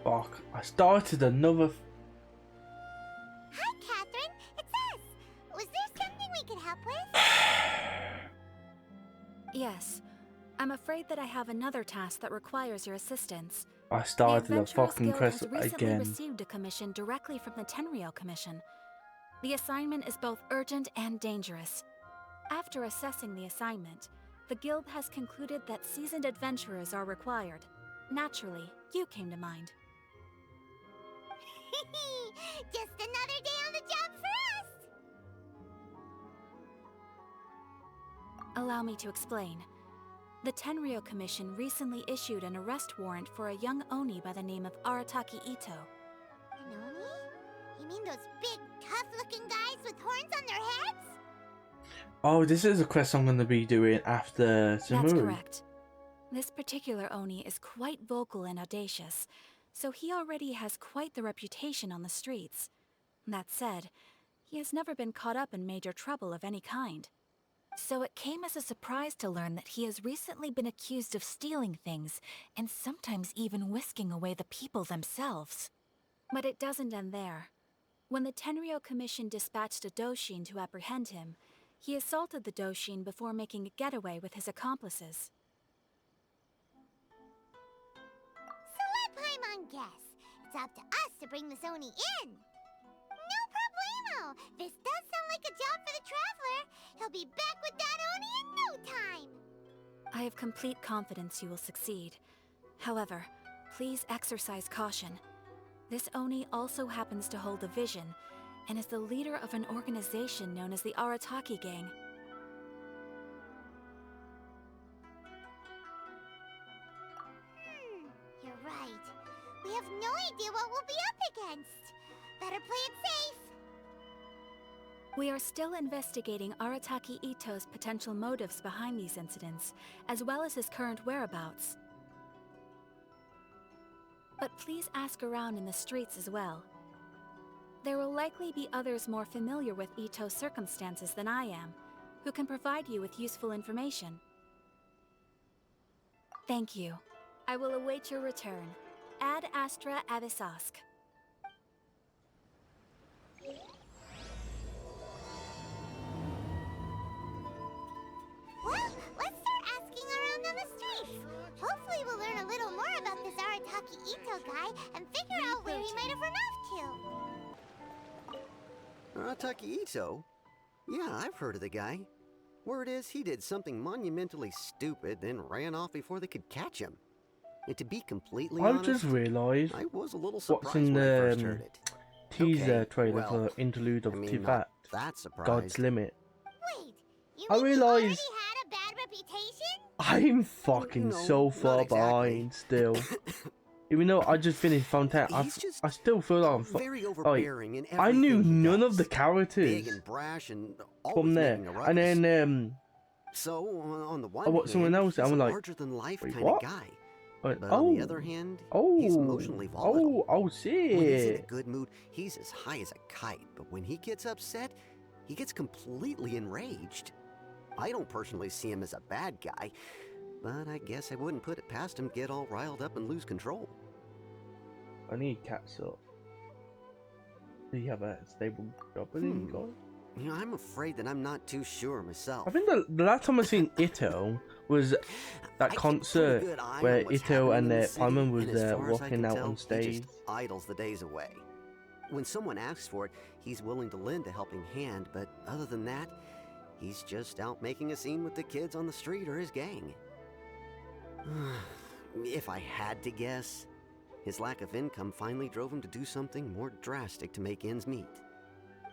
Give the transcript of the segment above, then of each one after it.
Fuck, I started another. Hi, Catherine. It's us. Was there something we could help with? Yes. I'm afraid that I have another task that requires your assistance. I The started a Adventurers fucking Guild quest has recently again. received a commission directly from the Tenryou Commission. The assignment is both urgent and dangerous. After assessing the assignment, the Guild has concluded that seasoned adventurers are required. Naturally, you came to mind. Just another day on the job for us. Allow me to explain. The Tenryou Commission recently issued an arrest warrant for a young Oni by the name of Arataki Itto. An Oni? You mean those big, tough-looking guys with horns on their heads? Oh, this is a quest I'm going to be doing after Samuru. That's correct. This particular Oni is quite vocal and audacious, so he already has quite the reputation on the streets. That said, he has never been caught up in major trouble of any kind. So it came as a surprise to learn that he has recently been accused of stealing things, and sometimes even whisking away the people themselves. But it doesn't end there. When the Tenryou Commission dispatched a Doshin to apprehend him, he assaulted the Doshin before making a getaway with his accomplices. So let Paimon guess. It's up to us to bring this Oni in. No problemo. This does sound like a job for the Traveler. He'll be back with that Oni in no time. I have complete confidence you will succeed. However, please exercise caution. This Oni also happens to hold a vision, and is the leader of an organization known as the Arataki Gang. You're right. We have no idea what we'll be up against. Better play it safe. We are still investigating Arataki Itto's potential motives behind these incidents, as well as his current whereabouts. But please ask around in the streets as well. There will likely be others more familiar with Itto's circumstances than I am, who can provide you with useful information. Thank you. I will await your return. Ad Astra Avisask. Well, let's start asking around on the streets. Hopefully we'll learn a little more about this Arataki Itto guy and figure out where he might have run off to. Arataki Itto? Yeah, I've heard of the guy. Word is he did something monumentally stupid, then ran off before they could catch him. And to be completely I've honest, just realised I was a little what's surprised in when I first the heard it. teaser Okay, trailer well, for Interlude of I mean, Tifat, not that surprised. God's Limit. Wait, you I mean he realised- already had a bad reputation? I'm fucking No, so not far exactly. behind still. Even though I just finished Fountain, He's just I still feel like I'm very overbearing in everything I knew he none does. of the Big characters and brash and from always there, making a and ruckus. then So, on the one I watched hand, someone else, he's I'm a like, larger-than-life wait, kind of what? guy. I went, But oh, on the other hand, oh, he's emotionally volatile. oh, When he's in a shit. good mood, he's as high as a kite. But when he gets upset, he gets completely enraged. I don't personally see him as a bad guy, but I guess I wouldn't put it past him to get all riled up and lose control. I need cats up. Do you have a stable job with him, guys? You know, I'm afraid that I'm not too sure myself. I think the last time I seen Itto was that I keep a concert pretty good eye where on what's Itto happening and in the city, Paimon was and as far as I walking can out tell, on he stage. just idles the days away. When someone asks for it, he's willing to lend a helping hand, but other than that, he's just out making a scene with the kids on the street or his gang. If I had to guess, his lack of income finally drove him to do something more drastic to make ends meet.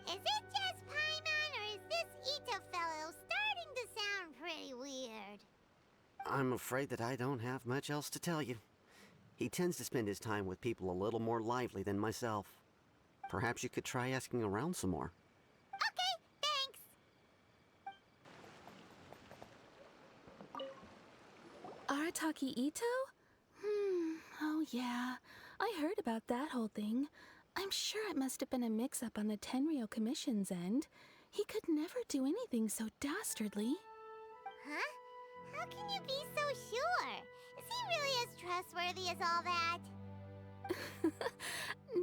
Is it just Paimon, or is this Itto fellow starting to sound pretty weird? I'm afraid that I don't have much else to tell you. He tends to spend his time with people a little more lively than myself. Perhaps you could try asking around some more. Okay, thanks. Arataki Itto? Oh yeah. I heard about that whole thing. I'm sure it must have been a mix-up on the Tenryou Commission's end. He could never do anything so dastardly. Huh? How can you be so sure? Is he really as trustworthy as all that?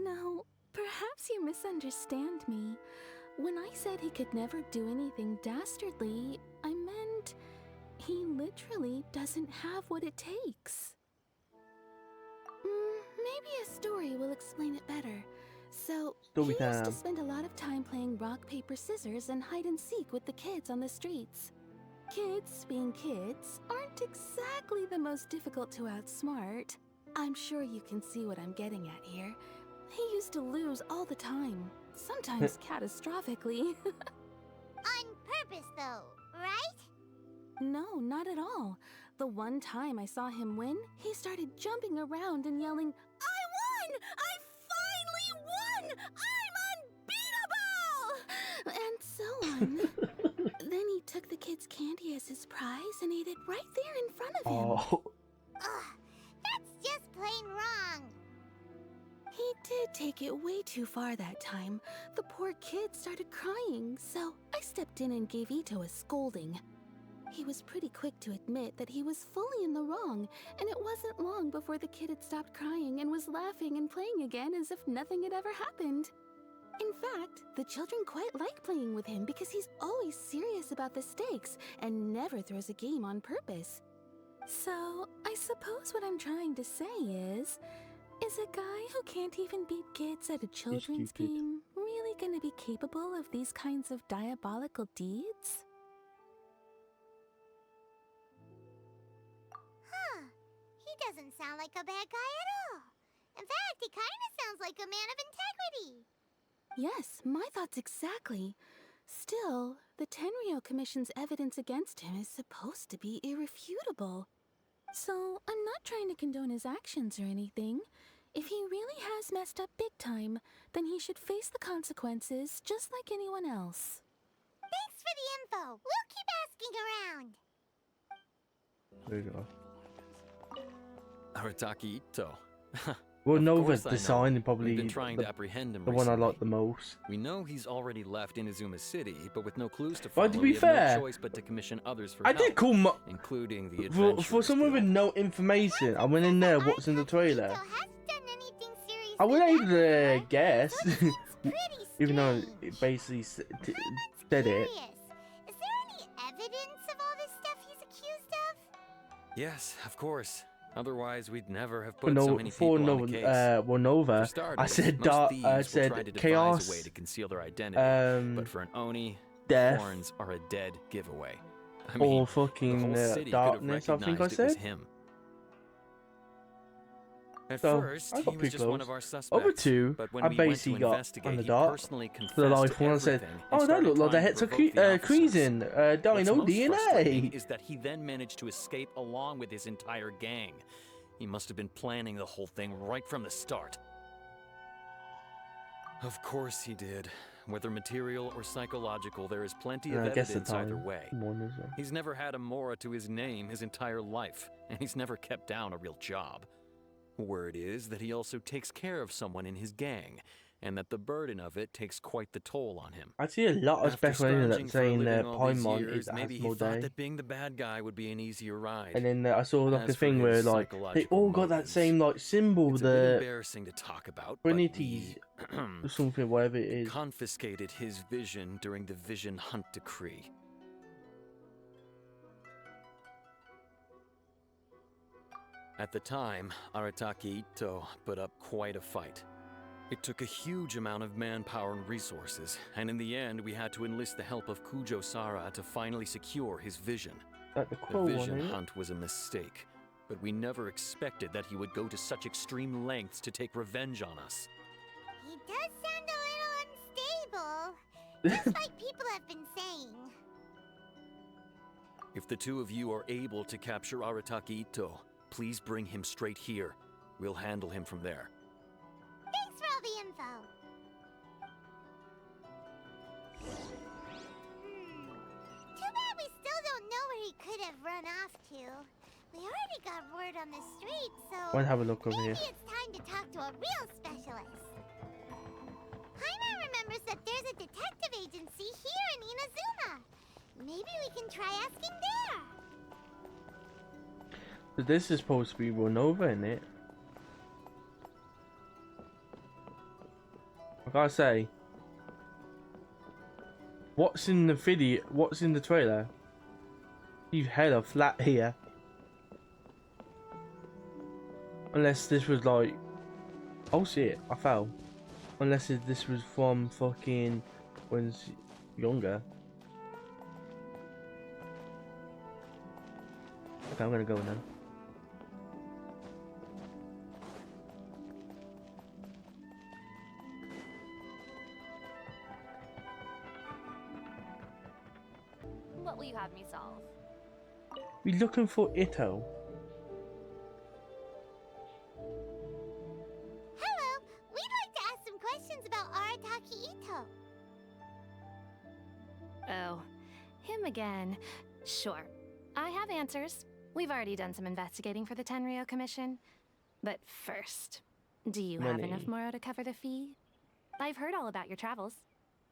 No, perhaps you misunderstand me. When I said he could never do anything dastardly, I meant he literally doesn't have what it takes. Maybe a story will explain it better. So, Story he used to time. spend a lot of time playing rock, paper, scissors and hide and seek with the kids on the streets. Kids, being kids, aren't exactly the most difficult to outsmart. I'm sure you can see what I'm getting at here. He used to lose all the time, sometimes catastrophically. On purpose, though, right? No, not at all. The one time I saw him win, he started jumping around and yelling, "I won! I finally won! I'm unbeatable!" And so on. Then he took the kid's candy as his prize and ate it right there in front of him. Oh, Ugh, that's just plain wrong. He did take it way too far that time. The poor kid started crying, so I stepped in and gave Itto a scolding. He was pretty quick to admit that he was fully in the wrong, and it wasn't long before the kid had stopped crying and was laughing and playing again as if nothing had ever happened. In fact, the children quite like playing with him because he's always serious about the stakes and never throws a game on purpose. So, I suppose what I'm trying to say is a guy who can't even beat kids at a children's stupid. game really gonna be capable of these kinds of diabolical deeds? Huh. He doesn't sound like a bad guy at all. In fact, he kind of sounds like a man of integrity. Yes, my thoughts exactly. Still, the Tenryou Commission's evidence against him is supposed to be irrefutable. So, I'm not trying to condone his actions or anything. If he really has messed up big time, then he should face the consequences just like anyone else. Thanks for the info. We'll keep asking around. there you go. Arataki Itto. Well, Of Nova's course I know. design is We've probably been trying to the apprehend him one I recently. like the most. We know he's already left Inazuma City, but with no clues to But follow, to be we have fair, no choice but to commission others for I help, did call including the for adventurers someone with guild. no information. I went in there, what's in the trailer. Itto hasn't done anything seriously I was able bad to before, guess, so it seems pretty even though strange. it basically said it. Curious. Is there any evidence of all this stuff he's accused of? Yes, of course. Otherwise, we'd never have For put so no, many for people no, on the case. well, Nova. For starters, I said most thieves will try to said devise chaos, a way to conceal their identity, but for an Oni, death, horns are a dead giveaway. I or mean, the fucking whole city could have darkness. I think I recognized it was said. him. At So, first, I got he was pretty just one close. of our suspects. Other two, but when I we went to basically got investigate, on the he dark. personally confessed The life to one said, everything and "Oh, that started looked like the trying heads to of provoke the officers. Creasin, What's Dino most frustrating DNA." is that he then managed to escape along with his entire gang. He must have been planning the whole thing right from the start. Of course he did. Whether material or psychological, there is plenty of I guess the evidence either time way. one as well. He's never had a Mora to his name his entire life, and he's never kept down a real job. Word is that he also takes care of someone in his gang, and that the burden of it takes quite the toll on him. I see a lot of After speculation scrounging that for a saying living all these Paimon years, is maybe he Asmodee. thought that being the bad guy would be an easier ride. And then I saw like As a for thing where his like they psychological all got that motives, same like symbol, it's a bit the embarrassing to talk about, but Trinity's we or something, whatever it is. confiscated his vision during the Vision Hunt Decree. At the time, Arataki Itto put up quite a fight. It took a huge amount of manpower and resources, and in the end we had to enlist the help of Kujo Sara to finally secure his vision. Like the The crow one, Vision ain't it? Hunt was a mistake, but we never expected that he would go to such extreme lengths to take revenge on us. He does sound a little unstable, just like people have been saying. If the two of you are able to capture Arataki Itto, please bring him straight here. We'll handle him from there. Thanks for all the info. Too bad we still don't know where he could have run off to. We already got word on the street, so Why don't have a look over maybe here? it's time to talk to a real specialist. Paimon remembers that there's a detective agency here in Inazuma. Maybe we can try asking there. So this is supposed to be Nova, isn't it? I gotta say, what's in the video? What's in the trailer? You hella flat here. Unless this was like, oh shit, I fell. Unless this was from fucking when it's younger. Okay, I'm gonna go then. What will you have me solve? We looking for Itto. Hello, we'd like to ask some questions about Arataki Itto. Oh, him again. Sure, I have answers. We've already done some investigating for the Tenryou Commission. But first, do you have Money. enough Moro to cover the fee? I've heard all about your travels.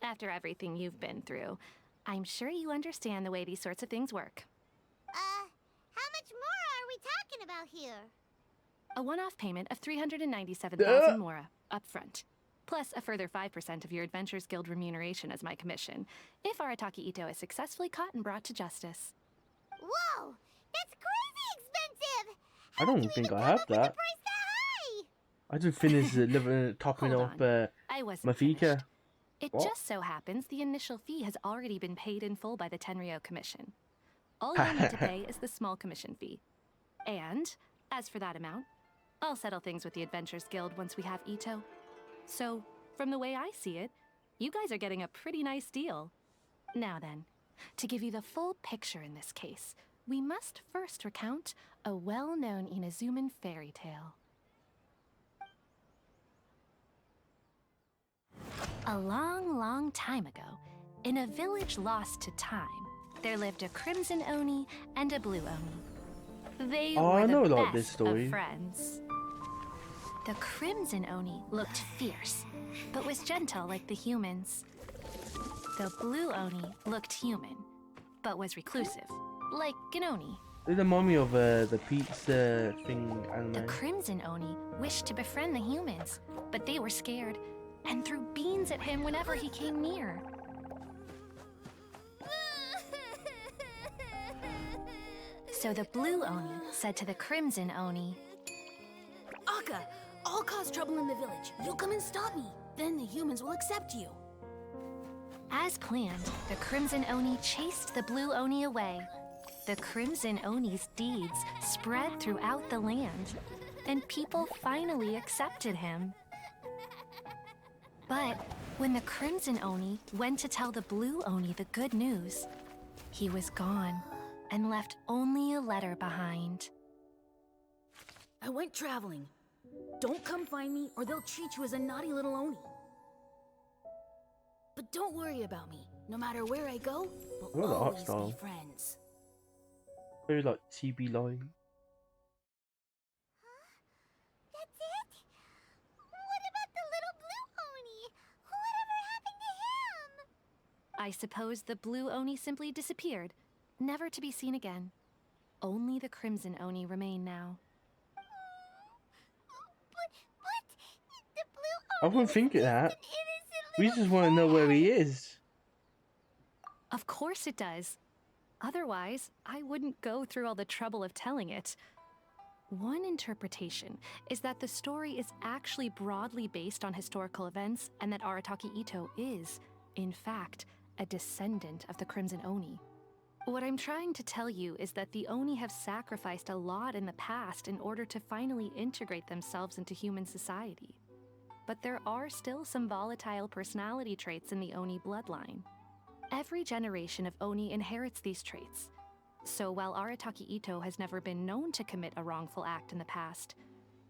After everything you've been through, I'm sure you understand the way these sorts of things work. How much more are we talking about here? A one-off payment of 397,000 Mora up front, plus a further 5% of your Adventures Guild remuneration as my commission, if Arataki Itto is successfully caught and brought to justice. Whoa, that's crazy expensive! I don't think I have that. Price that high? I just finished topping Hold up on. I wasn't my finished. Fika. It What? just so happens the initial fee has already been paid in full by the Tenryou Commission. All you'll need to pay is the small commission fee. And, as for that amount, I'll settle things with the Adventures Guild once we have Itto. So, from the way I see it, you guys are getting a pretty nice deal. Now then, to give you the full picture in this case, we must first recount a well-known Inazuman fairy tale. A long, long time ago, in a village lost to time, there lived a crimson oni and a blue oni. They Oh, were I the know best about this story. of friends. The crimson oni looked fierce, but was gentle like the humans. The blue oni looked human, but was reclusive, like an oni. They remind me of the pizza thing The anime. crimson oni wished to befriend the humans, but they were scared and threw beans at him whenever he came near. So the blue oni said to the crimson oni, Akka, I'll cause trouble in the village. You come and stop me. Then the humans will accept you. as planned, the crimson oni chased the blue oni away. The crimson oni's deeds spread throughout the land, and people finally accepted him. But when the crimson oni went to tell the blue oni the good news, he was gone and left only a letter behind. I went traveling. Don't come find me or they'll treat you as a naughty little oni. But don't worry about me. No matter where I go, What we'll the art always style? be friends. Very like TB line. That's it? What about the little blue oni? Whatever happened to him? I suppose the blue oni simply disappeared, never to be seen again. Only the crimson oni remain now. But the blue I oni wouldn't was think of just that. an innocent We little just want to know where he is. Of course it does. Otherwise, I wouldn't go through all the trouble of telling it. One interpretation is that the story is actually broadly based on historical events and that Arataki Itto is, in fact, a descendant of the Crimson Oni. What I'm trying to tell you is that the Oni have sacrificed a lot in the past in order to finally integrate themselves into human society. But there are still some volatile personality traits in the Oni bloodline. Every generation of Oni inherits these traits. So while Arataki Itto has never been known to commit a wrongful act in the past,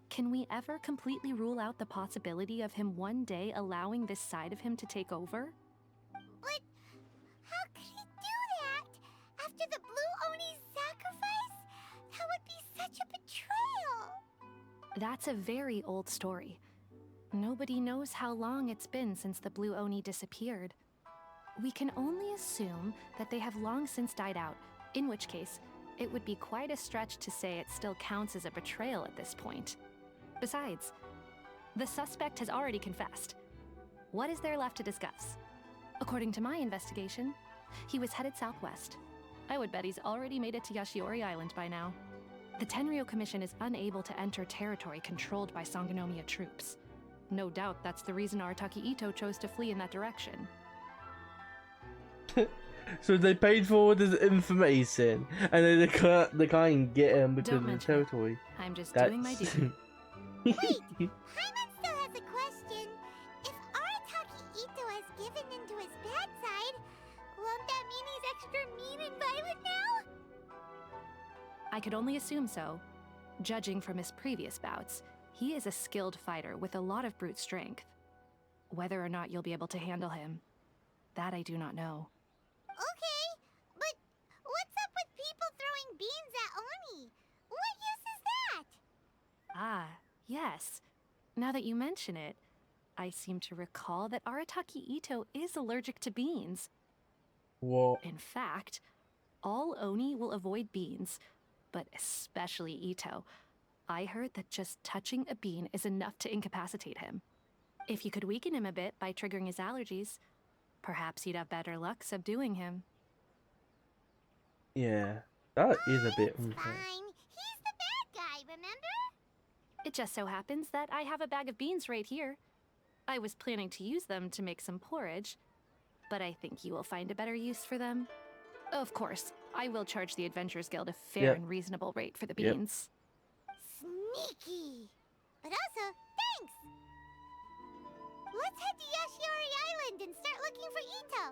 can we ever completely rule out the possibility of him one day allowing this side of him to take over? But how could he do that? After the blue oni's sacrifice? That would be such a betrayal. That's a very old story. Nobody knows how long it's been since the blue Oni disappeared. We can only assume that they have long since died out, in which case, it would be quite a stretch to say it still counts as a betrayal at this point. Besides, the suspect has already confessed. What is there left to discuss? According to my investigation, he was headed southwest. I would bet he's already made it to Yashiori Island by now. The Tenryou Commission is unable to enter territory controlled by Sangonomiya troops. No doubt that's the reason Arataki Itto chose to flee in that direction. So they paid for all this information, and then they can't get him because Don't of the mention it. territory. I'm just doing my duty. Wait, Paimon still has a question. If Arataki Itto has given in to his bad side, won't that mean he's extra mean and violent now? I could only assume so. Judging from his previous bouts, he is a skilled fighter with a lot of brute strength. Whether or not you'll be able to handle him, that I do not know. Okay, but what's up with people throwing beans at Oni? What use is that? Ah, yes. Now that you mention it, I seem to recall that Arataki Itto is allergic to beans. What? In fact, all Oni will avoid beans, but especially Itto. I heard that just touching a bean is enough to incapacitate him. If you could weaken him a bit by triggering his allergies, perhaps you'd have better luck subduing him. Yeah, that is a bit It's unfair. fine. He's the bad guy, remember? It just so happens that I have a bag of beans right here. I was planning to use them to make some porridge, but I think you will find a better use for them. Of course, I will charge the Adventurers Guild a fair Yep. and reasonable rate for the Yep. beans. Sneaky. But also, thanks. Let's head to Yashiori Island and start looking for Itto.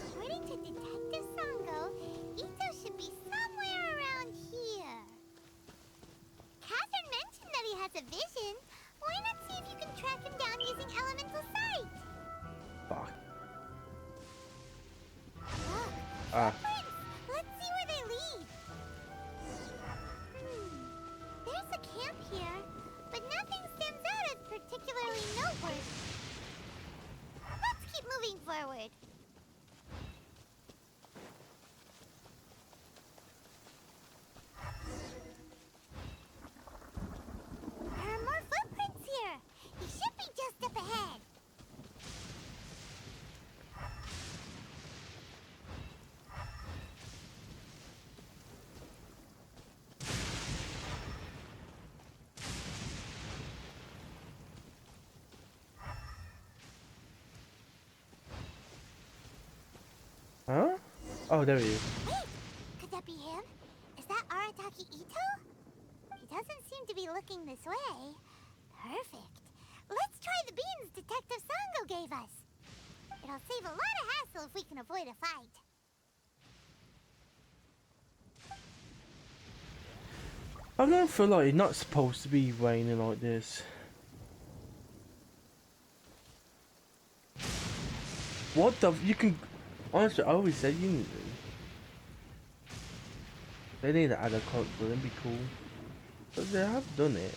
According to Detective Sango, Itto should be somewhere around here. Catherine mentioned that he has a vision. Why not see if you can track him down using elemental sight? Fuck. Look, Ah. footprints. Let's see where they lead. There's a camp here, but nothing stands out as particularly noteworthy. Let's keep moving forward. There are more footprints here. He should be just up ahead. Huh? Oh, there he is. Wait, could that be him? Is that Arataki Itto? He doesn't seem to be looking this way. Perfect. Let's try the beans Detective Sango gave us. It'll save a lot of hassle if we can avoid a fight. I don't feel like it's not supposed to be raining like this. What the? You can. Honestly, I always said you need to. They need to add a clock, but it'd be cool. But they have done it.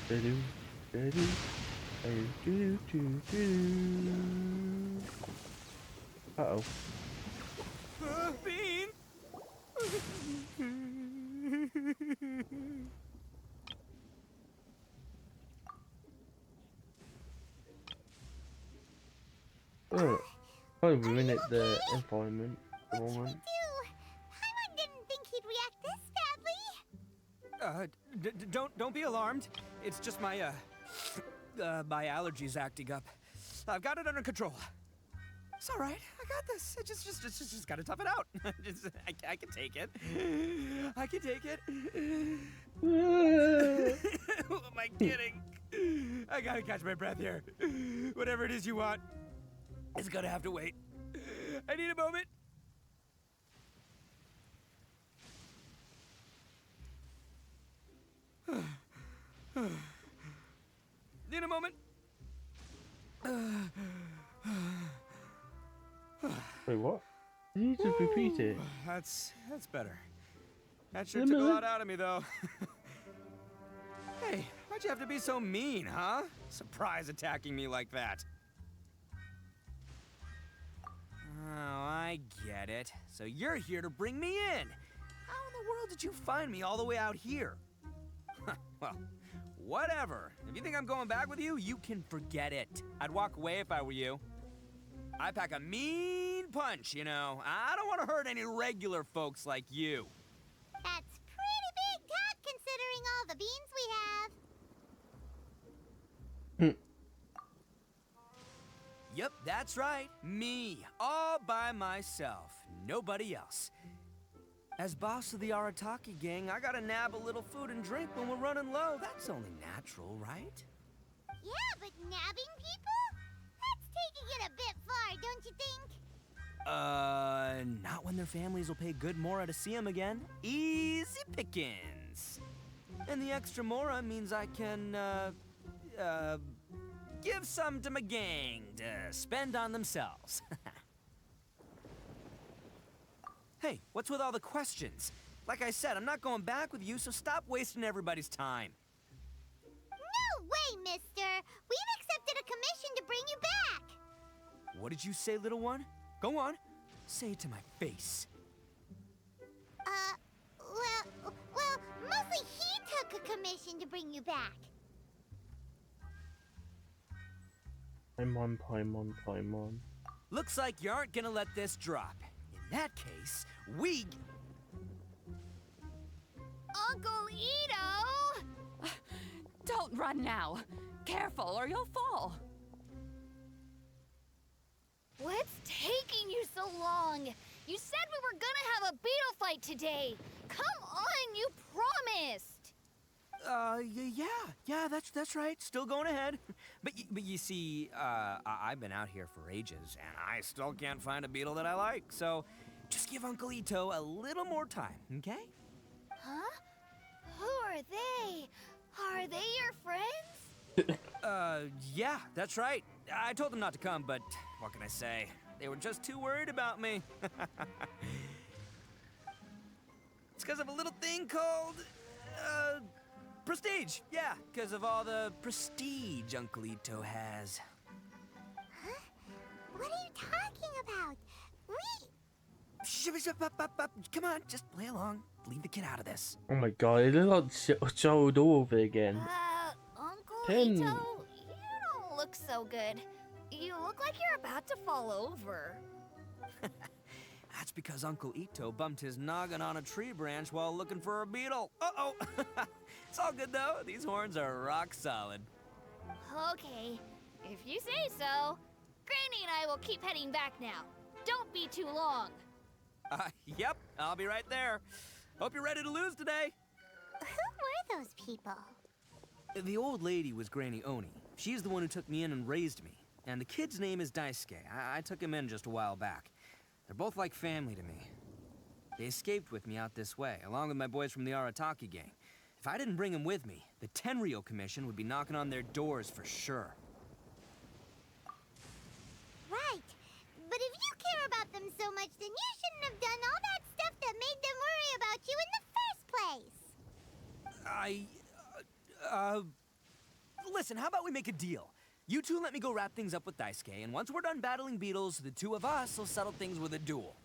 Do do do do do do. Uh-oh. Bean! Oh, probably ruined the environment. The What should we moment. do? Paimon didn't think he'd react this badly. Don't be alarmed. It's just my my allergies acting up. I've got it under control. It's all right. I got this. Just gotta tough it out. I can take it. I can take it. Who am I kidding? I gotta catch my breath here. Whatever it is you want, it's gonna have to wait. I need a moment. Need a moment. Wait, what? Did you just repeat it? That's better. That sure Yeah, took a man. lot out of me, though. Hey, Why'd you have to be so mean, huh? Surprise attacking me like that. Oh, I get it. So you're here to bring me in. How in the world did you find me all the way out here? Well, whatever. If you think I'm going back with you, you can forget it. I'd walk away if I were you. I pack a mean punch, you know. I don't want to hurt any regular folks like you. That's pretty big talk considering all the beans we have. Yep, that's right. Me, all by myself. Nobody else. As boss of the Arataki gang, I gotta nab a little food and drink when we're running low. That's only natural, right? Yeah, but nabbing people? That's taking it a bit far, don't you think? Not when their families will pay good mora to see them again. Easy pickings. And the extra mora means I can, give some to my gang to spend on themselves. Hey, what's with all the questions? Like I said, I'm not going back with you, so stop wasting everybody's time. No way, mister! We've accepted a commission to bring you back! What did you say, little one? Go on. Say it to my face. Well, mostly he took a commission to bring you back. Paimon. Looks like you aren't gonna let this drop. In that case, we... Uncle Itto! Don't run now. Careful or you'll fall. What's taking you so long? You said we were gonna have a beetle fight today. Come on, you promised. Yeah, that's right. Still going ahead. But you see, I've been out here for ages, and I still can't find a beetle that I like. So, just give Uncle Itto a little more time, okay? Huh? Who are they? Are they your friends? Yeah, that's right. I told them not to come, but what can I say? They were just too worried about me. It's because of a little thing called, prestige. Yeah, because of all the prestige Uncle Itto has. Huh? What are you talking about? Come on, just play along. Leave the kid out of this. Oh my god, it looks like Joel all over again. Uncle Ten. Itto, you don't look so good. You look like you're about to fall over. That's because Uncle Itto bumped his noggin on a tree branch while looking for a beetle. Uh-oh. It's all good, though. These horns are rock solid. Okay, if you say so. Granny and I will keep heading back now. Don't be too long. Yep, I'll be right there. Hope you're ready to lose today. Who were those people? The old lady was Granny Oni. She's the one who took me in and raised me. And the kid's name is Daisuke. I took him in just a while back. They're both like family to me. They escaped with me out this way, along with my boys from the Arataki gang. If I didn't bring them with me, the Tenryou Commission would be knocking on their doors for sure. Right. But if you care about them so much, then you shouldn't have done all that stuff that made them worry about you in the first place. Listen, how about we make a deal? You two let me go wrap things up with Daisuke, and once we're done battling beetles, the two of us will settle things with a duel.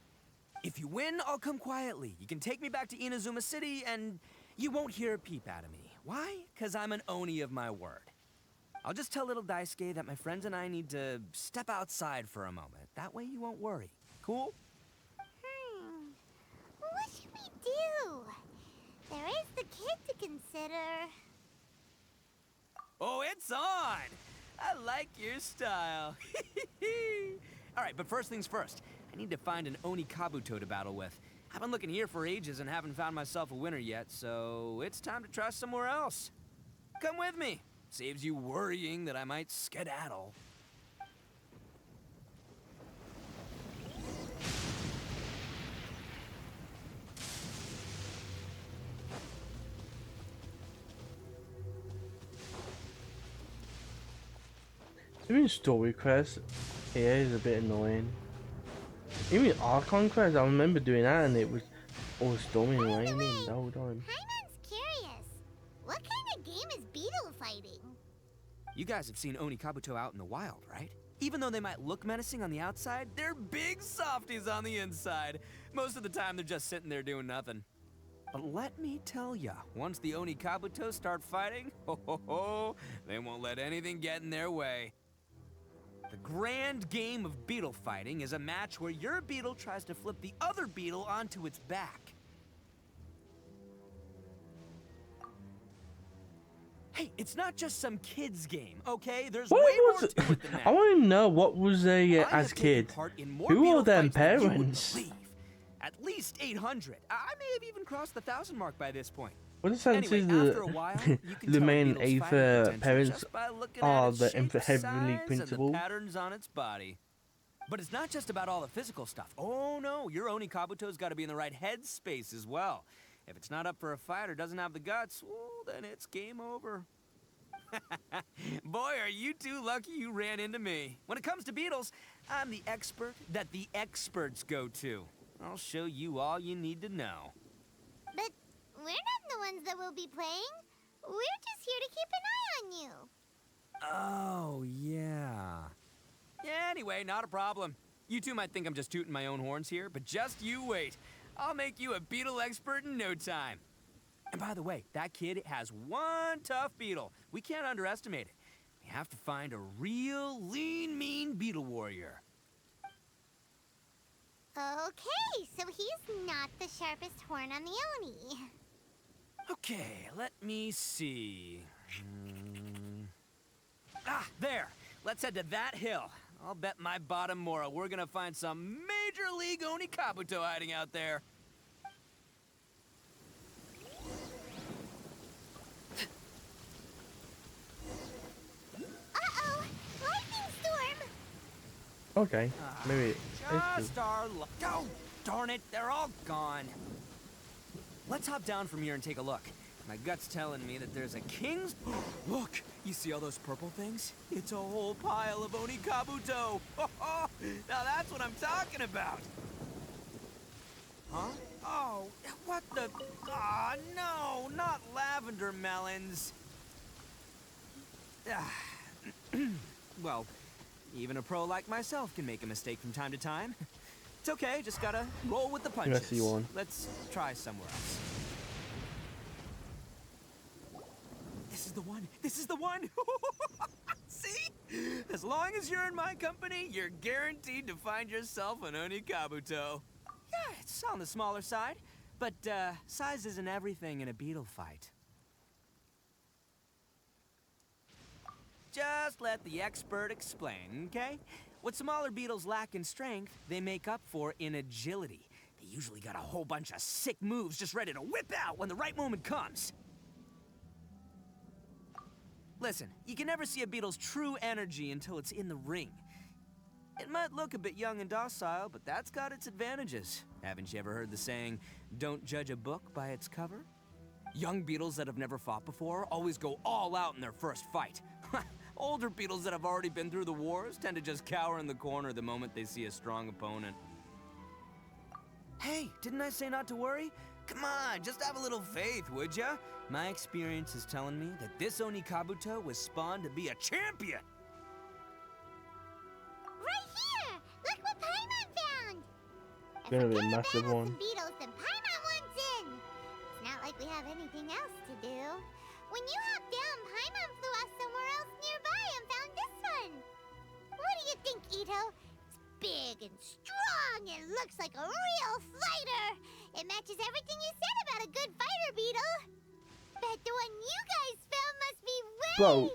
If you win, I'll come quietly. You can take me back to Inazuma City, and you won't hear a peep out of me. Why? 'Cause I'm an Oni of my word. I'll just tell little Daisuke that my friends and I need to step outside for a moment. That way you won't worry. Cool? What should we do? There is the kid to consider. Oh, it's on! I like your style. All right, but first things first. I need to find an Oni Kabuto to battle with. I've been looking here for ages and haven't found myself a winner yet, so it's time to try somewhere else. Come with me. Saves you worrying that I might skedaddle. Doing story quests here is a bit annoying. Even Archon quests, I remember doing that and it was all storming and raining the whole time. Paimon's curious. What kind of game is Beetle beetle fighting. You guys have seen Oni Kabuto out in the wild, right? Even though they might look menacing on the outside, they're big softies on the inside. Most of the time, they're just sitting there doing nothing. But let me tell ya, once the Oni Kabuto start fighting, they won't let anything get in their way. The grand game of beetle fighting is a match where your beetle tries to flip the other beetle onto its back. Hey, it's not just some kid's game, okay? There's What way was more to it than that. I want to know what was I as have taken kid. part in more Who beetle are them fights than you would parents? believe. At least 800. I may have even crossed the 1,000 mark by this point. What the sense Anyway, is after a while, you can the tell a main beetle's eighth fighting potential parents just by looking are at its the shape, heavenly size, principal? and the patterns on its body. But it's not just about all the physical stuff. Oh no, your Oni Kabuto's got to be in the right headspace as well. If it's not up for a fight or doesn't have the guts, well, then it's game over. Boy, are you two lucky you ran into me. When it comes to beetles, I'm the expert that the experts go to. I'll show you all you need to know. But we're not the ones that will be playing. We're just here to keep an eye on you. Oh, yeah. Yeah, anyway, not a problem. You two might think I'm just tooting my own horns here, but just you wait. I'll make you a beetle expert in no time. And by the way, that kid has one tough beetle. We can't underestimate it. We have to find a real lean, mean beetle warrior. Okay, so he's not the sharpest horn on the Oni. Okay, let me see. There. Let's head to that hill. I'll bet my bottom Mora we're gonna find some major league Oni Kabuto hiding out there. Uh-oh! Lightning storm! Okay, maybe Just our luck. Oh, darn it, they're all gone. Let's hop down from here and take a look. My gut's telling me that there's a king's... Look, you see all those purple things? It's a whole pile of Oni Kabuto. Now that's what I'm talking about. Huh? Oh, what the... Ah, no, not lavender melons. Well, even a pro like myself can make a mistake from time to time. It's okay, just gotta roll with the punches. Messy one. Let's try somewhere else. This is the one! This is the one! See? As long as you're in my company, you're guaranteed to find yourself an Oni Kabuto. Yeah, it's on the smaller side, but size isn't everything in a beetle fight. Just let the expert explain, okay? What smaller beetles lack in strength, they make up for in agility. They usually got a whole bunch of sick moves just ready to whip out when the right moment comes. Listen, you can never see a beetle's true energy until it's in the ring. It might look a bit young and docile, but that's got its advantages. Haven't you ever heard the saying, don't judge a book by its cover? Young beetles that have never fought before always go all out in their first fight. Older beetles that have already been through the wars tend to just cower in the corner the moment they see a strong opponent. Hey, didn't I say not to worry? Come on, just have a little faith, would ya? My experience is telling me that this Oni Kabuto was spawned to be a champion. Right here! Look what Paimon found! Gonna be a If we're massive gonna battle one. some beetles, then Paimon wants in! It's not like we have anything else to do. When you hopped down, Paimon flew off somewhere else nearby and found this one! What do you think, Itto? It's big and strong and looks like a real fighter! It matches everything you said about a good fighter beetle! Bet the one you guys found must be Bro,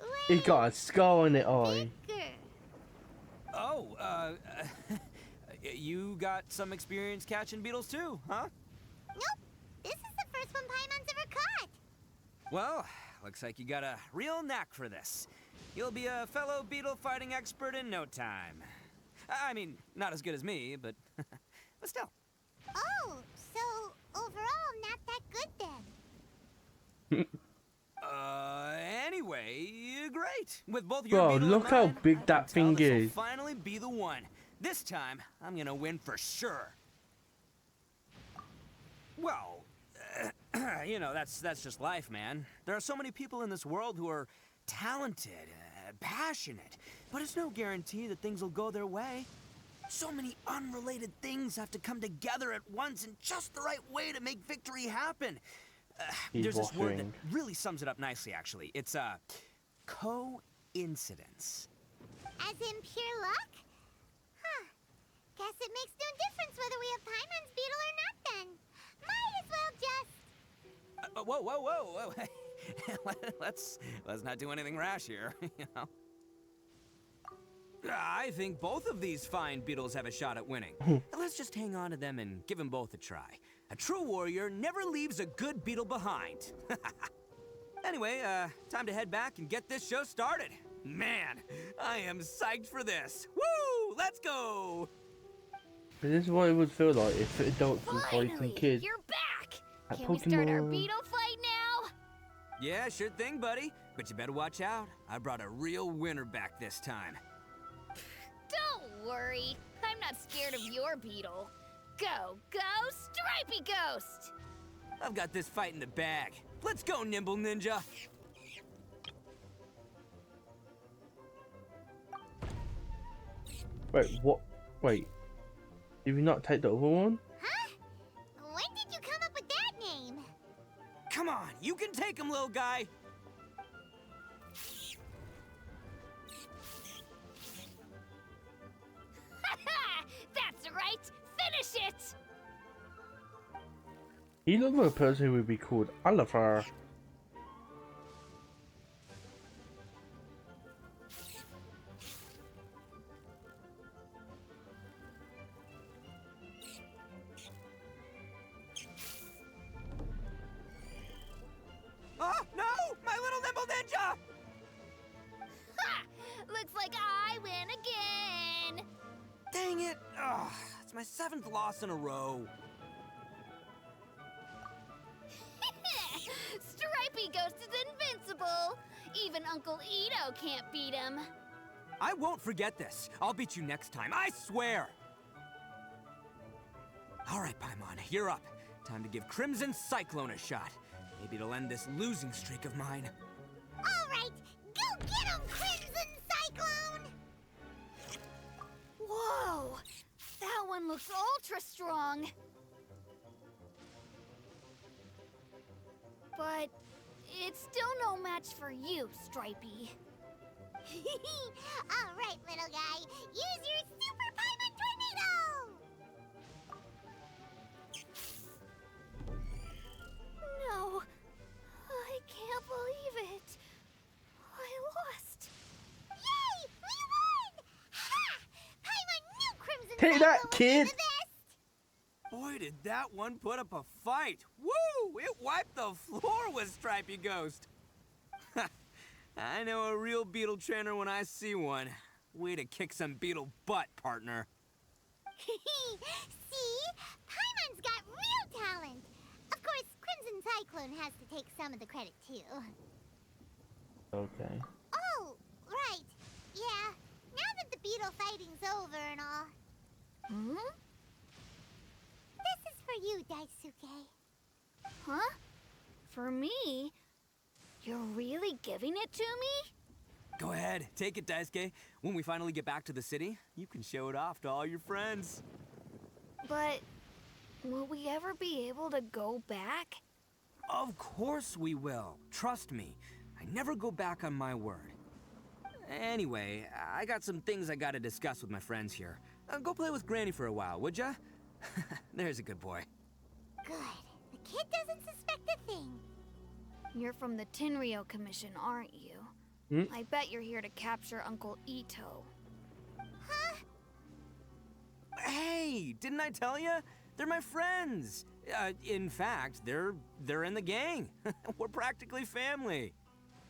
way he got a scar on it eye. bigger! Oh, you got some experience catching beetles too, huh? Nope! This is the first one Paimon's ever caught! Well, looks like you got a real knack for this. You'll be a fellow beetle fighting expert in no time. I mean, not as good as me, but still. Oh, so overall not that good then. Anyway, great. With both your Bro, beetle and look how mine, big I can that tell thing this'll is. finally be the one. This time, I'm gonna win for sure. Well, You know, that's just life, man. There are so many people in this world who are talented, passionate, but it's no guarantee that things will go their way. So many unrelated things have to come together at once in just the right way to make victory happen. There's this word that really sums it up nicely, actually. It's, coincidence. As in pure luck? Huh. Guess it makes no difference whether we have Paimon's beetle or not then. Might as well just... Whoa. let's not do anything rash here, you know? I think both of these fine beetles have a shot at winning. Let's just hang on to them and give them both a try. A true warrior never leaves a good beetle behind. Anyway, time to head back and get this show started. Man, I am psyched for this. Woo! Let's go! But this is what it would feel like if adults were fighting kids. You're back! At Can we start our Pokemon. beetle fight now? Yeah, sure thing, buddy. But you better watch out. I brought a real winner back this time. Don't worry. I'm not scared of your beetle. Go, Stripey Ghost! I've got this fight in the bag. Let's go, Nimble Ninja! Wait, what? Wait. Did we not take the other one? Huh? When did you come up with that name? Come on, you can take him, little guy! That's right! Finish it! He looks like a person who would be called Oliver. Oh, no! My little Nimble Ninja! Ha! Looks like I win again! Dang it! Ugh, it's my 7th loss in a row. Stripey Ghost is invincible! Even Uncle Itto can't beat him. I won't forget this. I'll beat you next time, I swear! Alright, Paimon, you're up. Time to give Crimson Cyclone a shot. Maybe it'll end this losing streak of mine. Alright, go get him, Crimson Cyclone! Whoa! That one looks ultra strong. But it's still no match for you, Stripey. Alright, little guy. Use your Super Paimon Tornado! No. I can't believe it. I lost. Yay! We won! Ha! Paimon knew Crimson Take that, Cyclone kid! was the best! Boy, did that one put up a fight! Woo! It wiped the floor with Stripey Ghost! I know a real beetle trainer when I see one. Way to kick some beetle butt, partner. See? Paimon's got real talent. Of course, Crimson Cyclone has to take some of the credit, too. Okay. Oh, right. Yeah. Now that the beetle fighting's over and all. Hmm? This is for you, Daisuke. Huh? For me? You're really giving it to me? Go ahead, take it, Daisuke. When we finally get back to the city, you can show it off to all your friends. But will we ever be able to go back? Of course we will. Trust me. I never go back on my word. Anyway, I got some things I gotta discuss with my friends here. Go play with Granny for a while, would ya? There's a good boy. Good. The kid doesn't suspect a thing. You're from the Tenryou Commission, aren't you? I bet you're here to capture Uncle Itto. Huh? Hey, didn't I tell you? They're my friends. In fact, they're in the gang. We're practically family.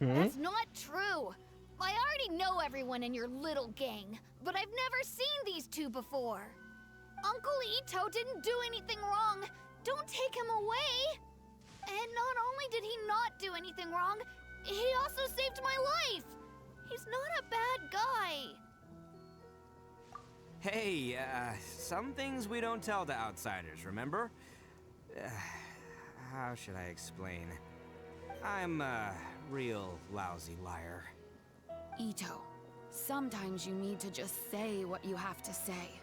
That's not true. I already know everyone in your little gang, but I've never seen these two before. Uncle Itto didn't do anything wrong. Don't take him away. And not only did he not do anything wrong, he also saved my life. He's not a bad guy. Hey, some things we don't tell to outsiders, remember? how should I explain? I'm a real lousy liar. Itto, sometimes you need to just say what you have to say.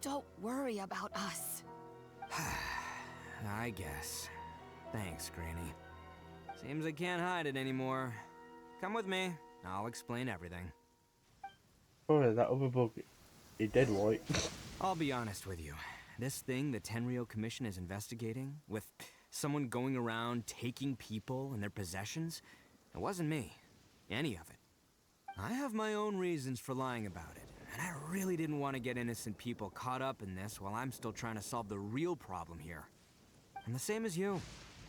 Don't worry about us. I guess. Thanks, Granny. Seems I can't hide it anymore. Come with me. I'll explain everything. Oh, that other bug, he dead right. I'll be honest with you. This thing the Tenryou Commission is investigating, with someone going around taking people and their possessions, it wasn't me. Any of it. I have my own reasons for lying about it, and I really didn't want to get innocent people caught up in this while I'm still trying to solve the real problem here. I'm the same as you.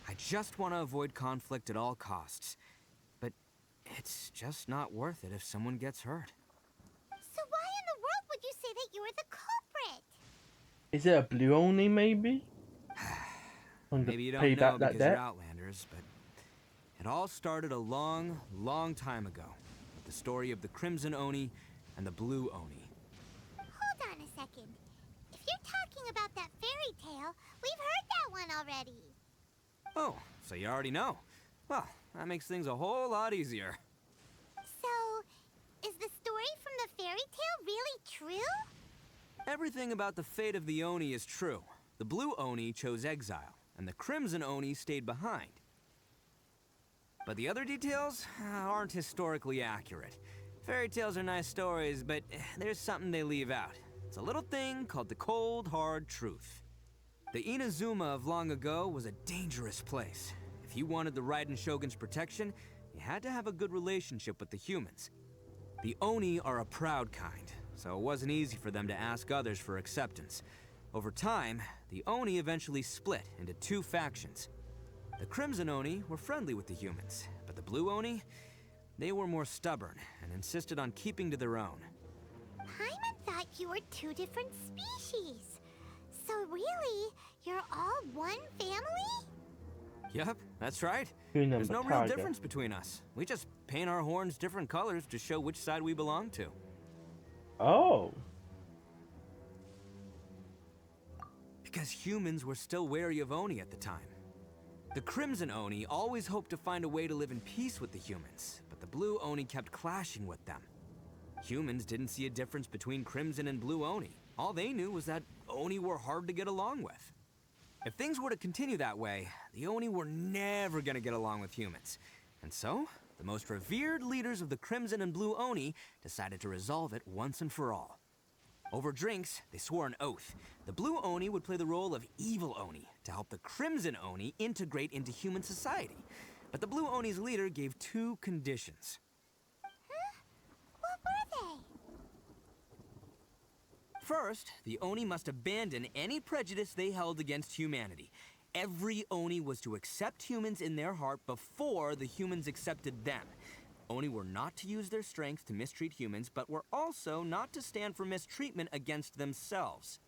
I just want to avoid conflict at all costs. But it's just not worth it if someone gets hurt. So why in the world would you say that you're the culprit? Is it a blue only, maybe? Maybe you pay don't back know that because you're debt? Outlanders, but it all started a long, long time ago. With the story of the Crimson Oni and the Blue Oni. Hold on a second. If you're talking about that fairy tale, we've heard that one already. Oh, so you already know. Well, that makes things a whole lot easier. So, is the story from the fairy tale really true? Everything about the fate of the Oni is true. The Blue Oni chose exile, and the Crimson Oni stayed behind. But the other details aren't historically accurate. Fairy tales are nice stories, but there's something they leave out. It's a little thing called the cold, hard truth. The Inazuma of long ago was a dangerous place. If you wanted the Raiden Shogun's protection, you had to have a good relationship with the humans. The Oni are a proud kind, so it wasn't easy for them to ask others for acceptance. Over time, the Oni eventually split into two factions. The Crimson Oni were friendly with the humans, but the Blue Oni, they were more stubborn and insisted on keeping to their own. Paimon thought you were two different species. So really, you're all one family? Yep, that's right. Human There's no real tiger. difference between us. We just paint our horns different colors to show which side we belong to. Oh. Because humans were still wary of Oni at the time. The Crimson Oni always hoped to find a way to live in peace with the humans, but the Blue Oni kept clashing with them. Humans didn't see a difference between Crimson and Blue Oni. All they knew was that Oni were hard to get along with. If things were to continue that way, the Oni were never gonna get along with humans. And so, the most revered leaders of the Crimson and Blue Oni decided to resolve it once and for all. Over drinks, they swore an oath. The Blue Oni would play the role of evil Oni to help the Crimson Oni integrate into human society. But the Blue Oni's leader gave two conditions. Huh? What were they? First, the Oni must abandon any prejudice they held against humanity. Every Oni was to accept humans in their heart before the humans accepted them. Oni were not to use their strength to mistreat humans, but were also not to stand for mistreatment against themselves.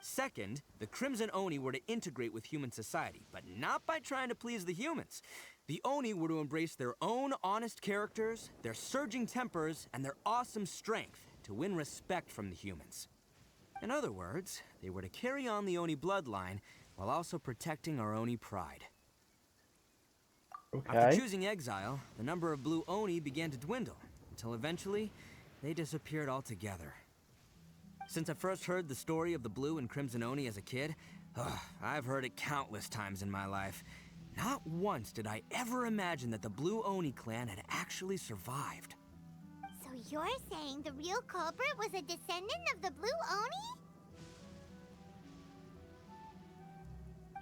Second, the Crimson Oni were to integrate with human society, but not by trying to please the humans. The Oni were to embrace their own honest characters, their surging tempers, and their awesome strength to win respect from the humans. In other words, they were to carry on the Oni bloodline while also protecting our Oni pride. Okay. After choosing exile, the number of Blue Oni began to dwindle, until eventually, they disappeared altogether. Since I first heard the story of the Blue and Crimson Oni as a kid, I've heard it countless times in my life. Not once did I ever imagine that the Blue Oni clan had actually survived. So you're saying the real culprit was a descendant of the Blue Oni?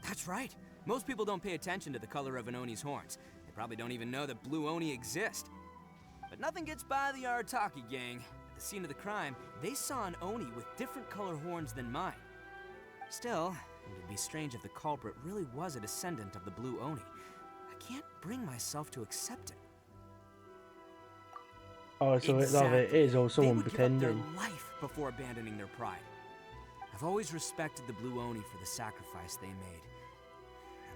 That's right. Most people don't pay attention to the color of an Oni's horns. They probably don't even know that Blue Oni exist. But nothing gets by the Arataki gang. At the scene of the crime, they saw an Oni with different color horns than mine. Still, it would be strange if the culprit really was a descendant of the Blue Oni. I can't bring myself to accept it. Oh, so it's either it is or someone they would pretending. give up their life before abandoning their pride. I've always respected the Blue Oni for the sacrifice they made.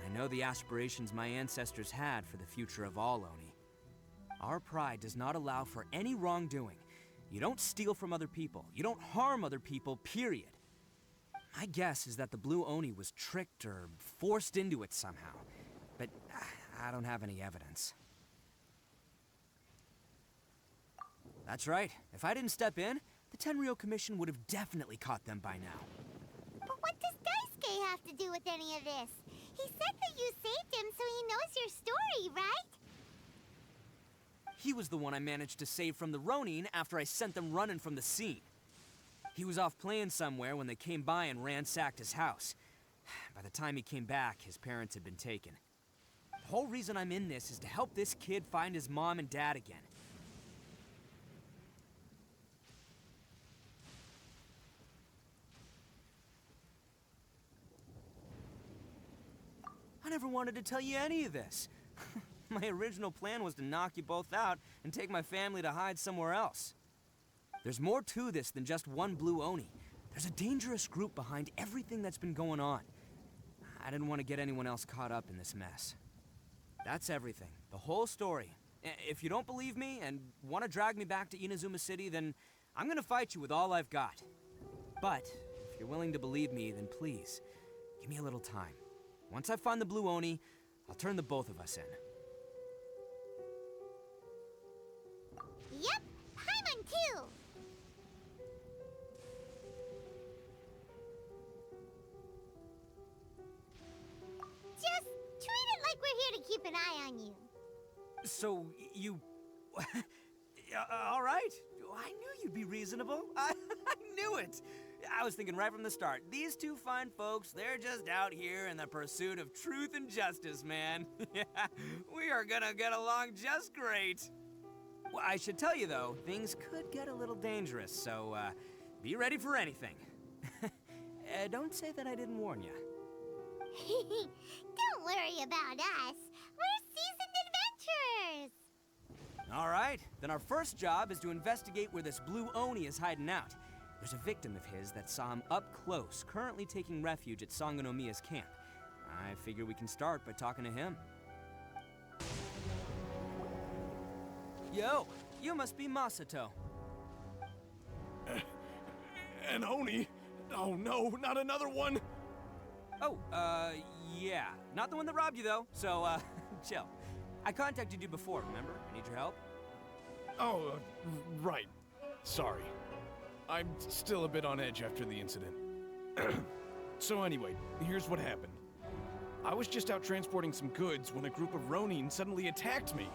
And I know the aspirations my ancestors had for the future of all Oni. Our pride does not allow for any wrongdoing. You don't steal from other people. You don't harm other people, period. My guess is that the Blue Oni was tricked or forced into it somehow. But I don't have any evidence. That's right. If I didn't step in, the Tenryou Commission would have definitely caught them by now. But what does Daisuke have to do with any of this? He said that you saved him so he knows your story, right? He was the one I managed to save from the Ronin after I sent them running from the scene. He was off playing somewhere when they came by and ransacked his house. By the time he came back, his parents had been taken. The whole reason I'm in this is to help this kid find his mom and dad again. I never wanted to tell you any of this. My original plan was to knock you both out and take my family to hide somewhere else. There's more to this than just one Blue Oni. There's a dangerous group behind everything that's been going on. I didn't want to get anyone else caught up in this mess. That's everything. The whole story. If you don't believe me and want to drag me back to Inazuma City, then I'm gonna fight you with all I've got. But if you're willing to believe me, then please, give me a little time. Once I find the Blue Oni, I'll turn the both of us in. Yep, Paimon too! Just treat it like we're here to keep an eye on you. So, you... all right. I knew you'd be reasonable. I knew it. I was thinking right from the start, these two fine folks, they're just out here in the pursuit of truth and justice, man. We are gonna get along just great. Well, I should tell you, though, things could get a little dangerous, so be ready for anything. Don't say that I didn't warn you. Don't worry about us. We're seasoned adventurers. All right, then our first job is to investigate where this Blue Oni is hiding out. There's a victim of his that saw him up close, currently taking refuge at Sangonomiya's camp. I figure we can start by talking to him. Yo, you must be Masato. An Oni? Oh no, not another one! Oh, yeah. Not the one that robbed you, though, so, chill. I contacted you before, remember? I need your help. Oh, right. Sorry. I'm still a bit on edge after the incident. So anyway, here's what happened. I was just out transporting some goods when a group of Ronin suddenly attacked me.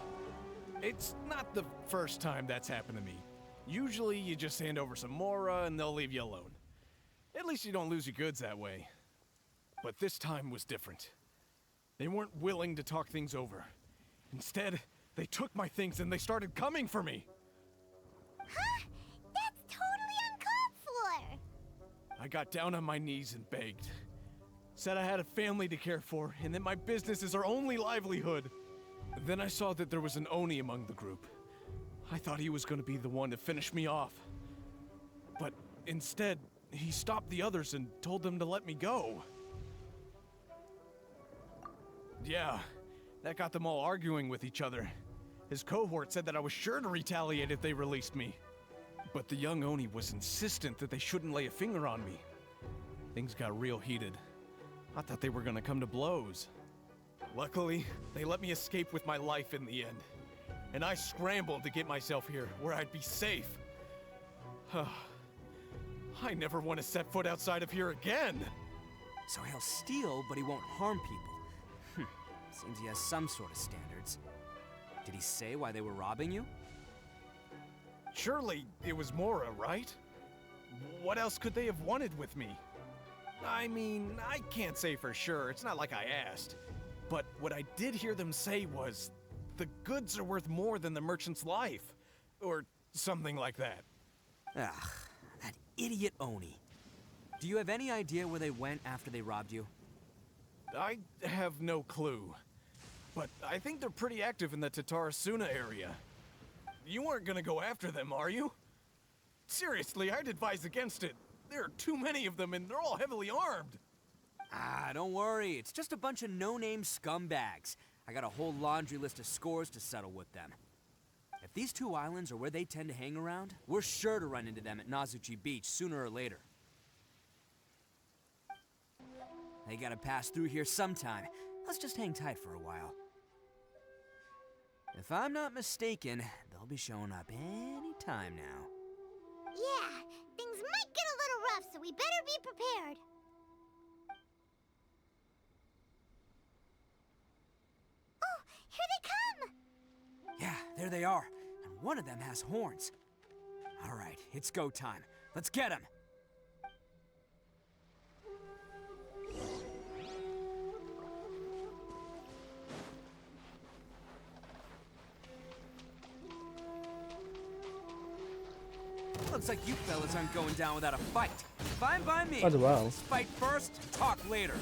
It's not the first time that's happened to me. Usually you just hand over some Mora and they'll leave you alone. At least you don't lose your goods that way. But this time was different. They weren't willing to talk things over. Instead, they took my things and they started coming for me. Huh? That's totally uncalled for! I got down on my knees and begged. Said I had a family to care for and that my business is our only livelihood. Then I saw that there was an Oni among the group. I thought he was going to be the one to finish me off. But instead, he stopped the others and told them to let me go. Yeah, that got them all arguing with each other. His cohort said that I was sure to retaliate if they released me. But the young Oni was insistent that they shouldn't lay a finger on me. Things got real heated. I thought they were gonna come to blows. Luckily, they let me escape with my life in the end. And I scrambled to get myself here, where I'd be safe. I never want to set foot outside of here again! So he'll steal, but he won't harm people. Seems he has some sort of standards. Did he say why they were robbing you? Surely it was Mora, right? What else could they have wanted with me? I mean, I can't say for sure, it's not like I asked. But what I did hear them say was, the goods are worth more than the merchant's life. Or something like that. Ugh, that idiot Oni. Do you have any idea where they went after they robbed you? I have no clue. But I think they're pretty active in the Tatarasuna area. You weren't gonna go after them, are you? Seriously, I'd advise against it. There are too many of them and they're all heavily armed. Ah, don't worry. It's just a bunch of no-name scumbags. I got a whole laundry list of scores to settle with them. If these two islands are where they tend to hang around, we're sure to run into them at Nazuchi Beach sooner or later. They gotta pass through here sometime. Let's just hang tight for a while. If I'm not mistaken, they'll be showing up any time now. Yeah, things might get a little rough, so we better be prepared. Oh, here they come! Yeah, there they are. And one of them has horns. All right, it's go time. Let's get him! Looks like you fellas aren't going down without a fight. Fine by me. Oh, wow. Let's fight first, talk later.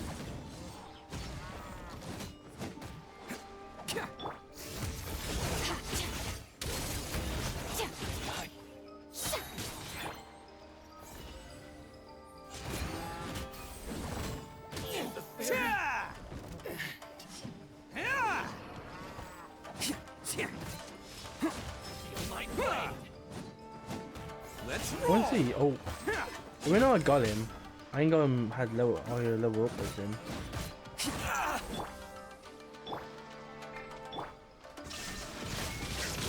Once he, oh, when I got him, I ain't got him had level, higher level up as him.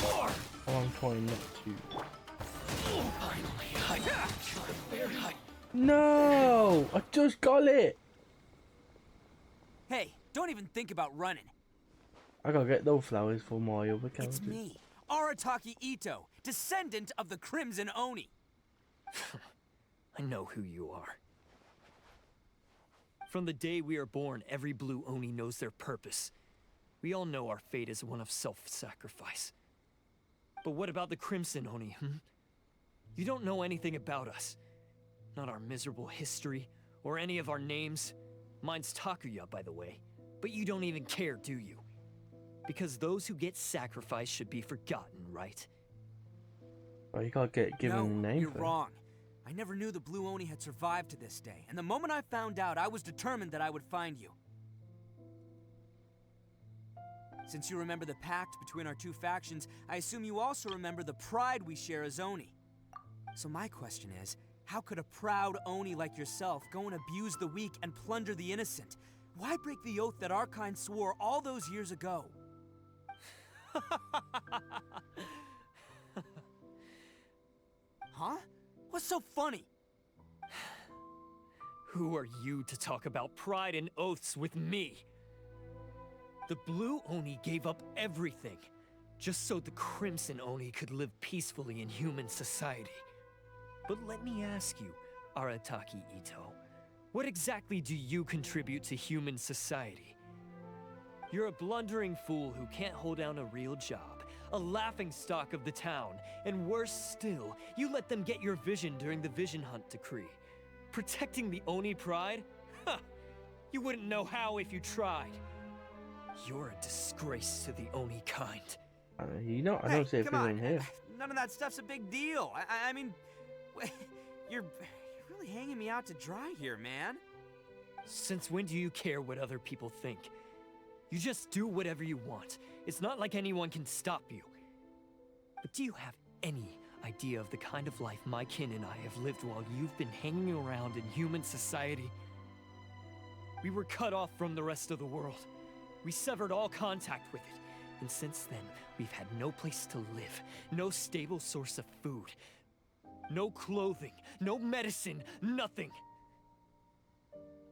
Oh, I'm trying not to. No, I just got it. Hey, don't even think about running. I gotta get those flowers for my other character. It's me, Arataki Itto, descendant of the Crimson Oni. I know who you are. From the day we are born, every blue Oni knows their purpose. We all know our fate is one of self-sacrifice. But what about the Crimson Oni, You don't know anything about us. Not our miserable history, or any of our names. Mine's Takuya, by the way. But you don't even care, do you? Because those who get sacrificed should be forgotten, right? Oh, you can't get given a name. You're for wrong. I never knew the Blue Oni had survived to this day, and the moment I found out, I was determined that I would find you. Since you remember the pact between our two factions, I assume you also remember the pride we share as Oni. So my question is, how could a proud Oni like yourself go and abuse the weak and plunder the innocent? Why break the oath that our kind swore all those years ago? Huh? What's so funny? Who are you to talk about pride and oaths with me? The Blue Oni gave up everything, just so the Crimson Oni could live peacefully in human society. But let me ask you, Arataki Itto, what exactly do you contribute to human society? You're a blundering fool who can't hold down a real job, a laughingstock of the town, and worse still, you let them get your vision during the Vision Hunt decree. Protecting the Oni pride? Huh! You wouldn't know how if you tried. You're a disgrace to the Oni kind. You know, I don't say come on. here. None of that stuff's a big deal. I mean, you're really hanging me out to dry here, man. Since when do you care what other people think? You just do whatever you want. It's not like anyone can stop you. But do you have any idea of the kind of life my kin and I have lived while you've been hanging around in human society? We were cut off from the rest of the world. We severed all contact with it. And since then, we've had no place to live, no stable source of food, no clothing, no medicine, nothing.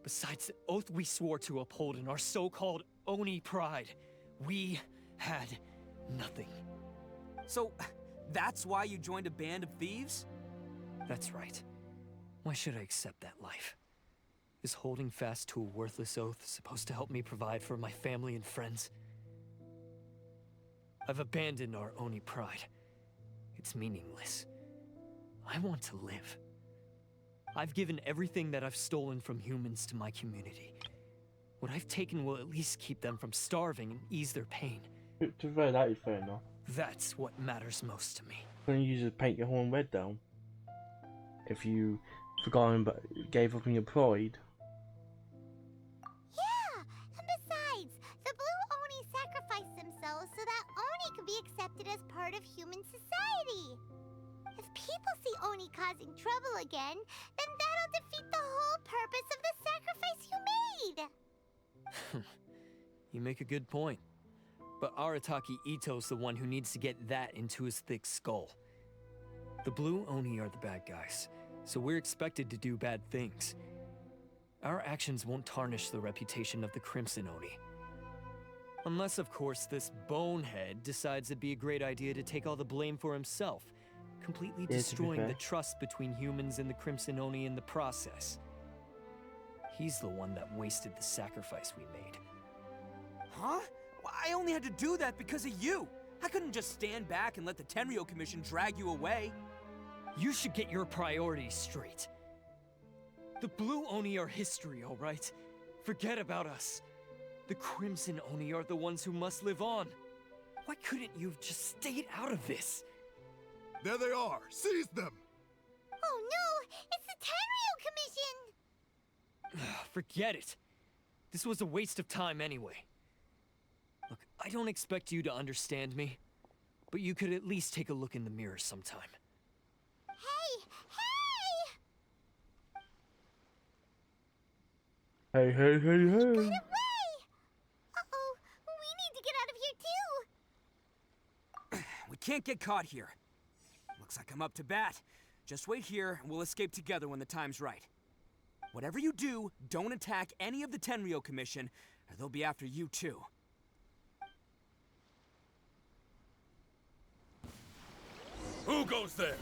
Besides the oath we swore to uphold in our so-called Oni pride, we had nothing. So, that's why you joined a band of thieves? That's right. Why should I accept that life? Is holding fast to a worthless oath supposed to help me provide for my family and friends? I've abandoned our Oni pride. It's meaningless. I want to live. I've given everything that I've stolen from humans to my community. What I've taken will at least keep them from starving and ease their pain. To be fair, that is fair enough. That's what matters most to me. When you just paint your horn red down. If you forgot but gave up on your pride. Yeah, and besides, the Blue Oni sacrificed themselves so that Oni could be accepted as part of human society. If people see Oni causing trouble again, then that'll defeat the whole purpose of the sacrifice you made! You make a good point. But Arataki Itto's the one who needs to get that into his thick skull. The Blue Oni are the bad guys, so we're expected to do bad things. Our actions won't tarnish the reputation of the Crimson Oni. Unless, of course, this bonehead decides it'd be a great idea to take all the blame for himself, completely destroying the trust between humans and the Crimson Oni in the process. He's the one that wasted the sacrifice we made. Huh? Well, I only had to do that because of you. I couldn't just stand back and let the Tenryo Commission drag you away. You should get your priorities straight. The Blue Oni are history, all right? Forget about us. The Crimson Oni are the ones who must live on. Why couldn't you have just stayed out of this? There they are! Seize them! Oh no! It's the Tenryo Commission! Forget it. This was a waste of time anyway. Look, I don't expect you to understand me, but you could at least take a look in the mirror sometime. Hey! Hey, Hey! hey, hey, Get hey. away! Uh-oh, we need to get out of here too! We can't get caught here. Looks like I'm up to bat. Just wait here and we'll escape together when the time's right. Whatever you do, don't attack any of the Tenryo Commission, or they'll be after you too. Who goes there?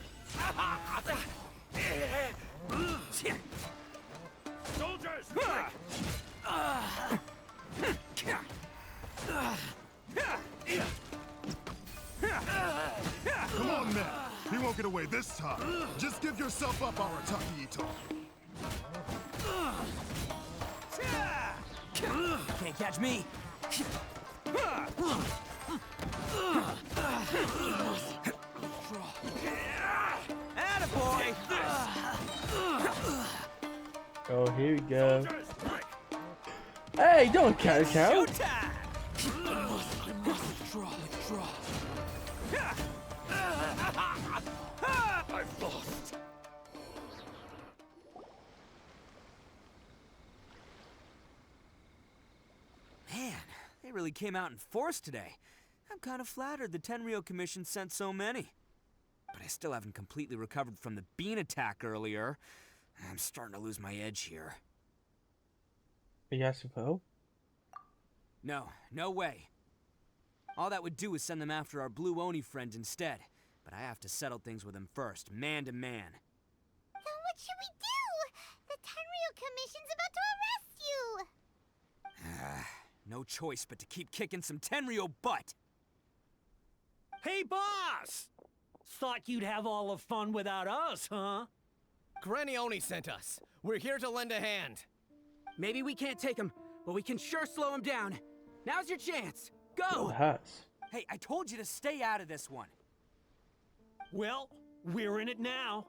Soldiers! Come on, man! He won't get away this time. Just give yourself up, Arataki Itto. Can't catch me. Attaboy! Oh, here we go. Hey, don't catch out. Showtime! I've lost. Man, they really came out in force today. I'm kind of flattered the Tenryo Commission sent so many. But I still haven't completely recovered from the bean attack earlier. I'm starting to lose my edge here. Are you asking for help? No, no way. All that would do is send them after our Blue Oni friend instead. But I have to settle things with him first, man to man. Then what should we do? The Tenryo Commission's about to arrest you! No choice but to keep kicking some Tenryo butt! Hey, boss! Thought you'd have all the fun without us, huh? Granny Oni sent us. We're here to lend a hand. Maybe we can't take him, but we can sure slow him down. Now's your chance. Go! Oh, the hats. Hey, I told you to stay out of this one. Well, we're in it now.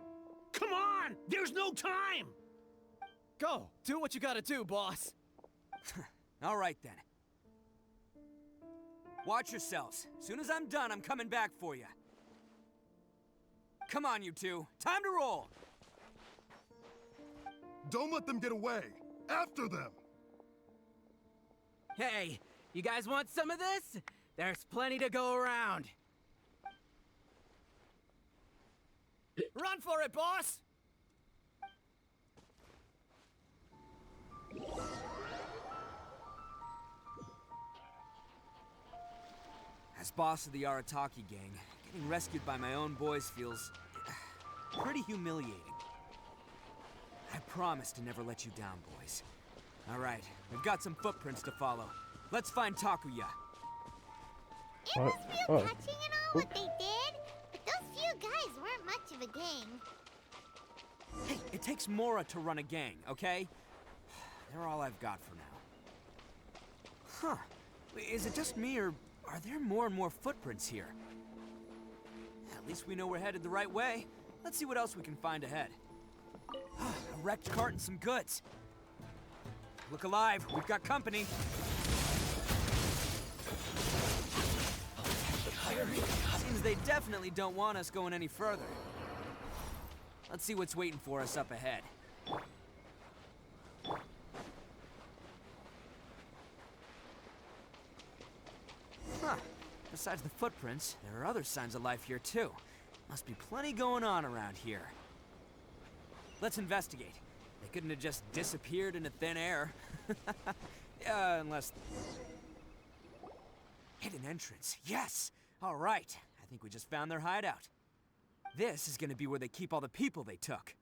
Come on! There's no time! Go! Do what you gotta do, boss. All right, then. Watch yourselves. Soon as I'm done, I'm coming back for you. Come on, you two. Time to roll! Don't let them get away! After them! Hey, you guys want some of this? There's plenty to go around. Run for it, boss! As boss of the Arataki gang, getting rescued by my own boys feels pretty humiliating. I promise to never let you down, boys. All right, we've got some footprints to follow. Let's find Takuya. It was real touching and all what they did, but those few guys weren't much of a gang. Hey, it takes Mora to run a gang, okay? They're all I've got for now. Huh. Is it just me, or are there more and more footprints here? At least we know we're headed the right way. Let's see what else we can find ahead. A wrecked cart and some goods. Look alive, we've got company. Seems they definitely don't want us going any further. Let's see what's waiting for us up ahead. Huh. Besides the footprints, there are other signs of life here too. Must be plenty going on around here. Let's investigate. They couldn't have just disappeared into thin air. Yeah, unless... Hidden entrance, yes! Alright, I think we just found their hideout. This is gonna be where they keep all the people they took.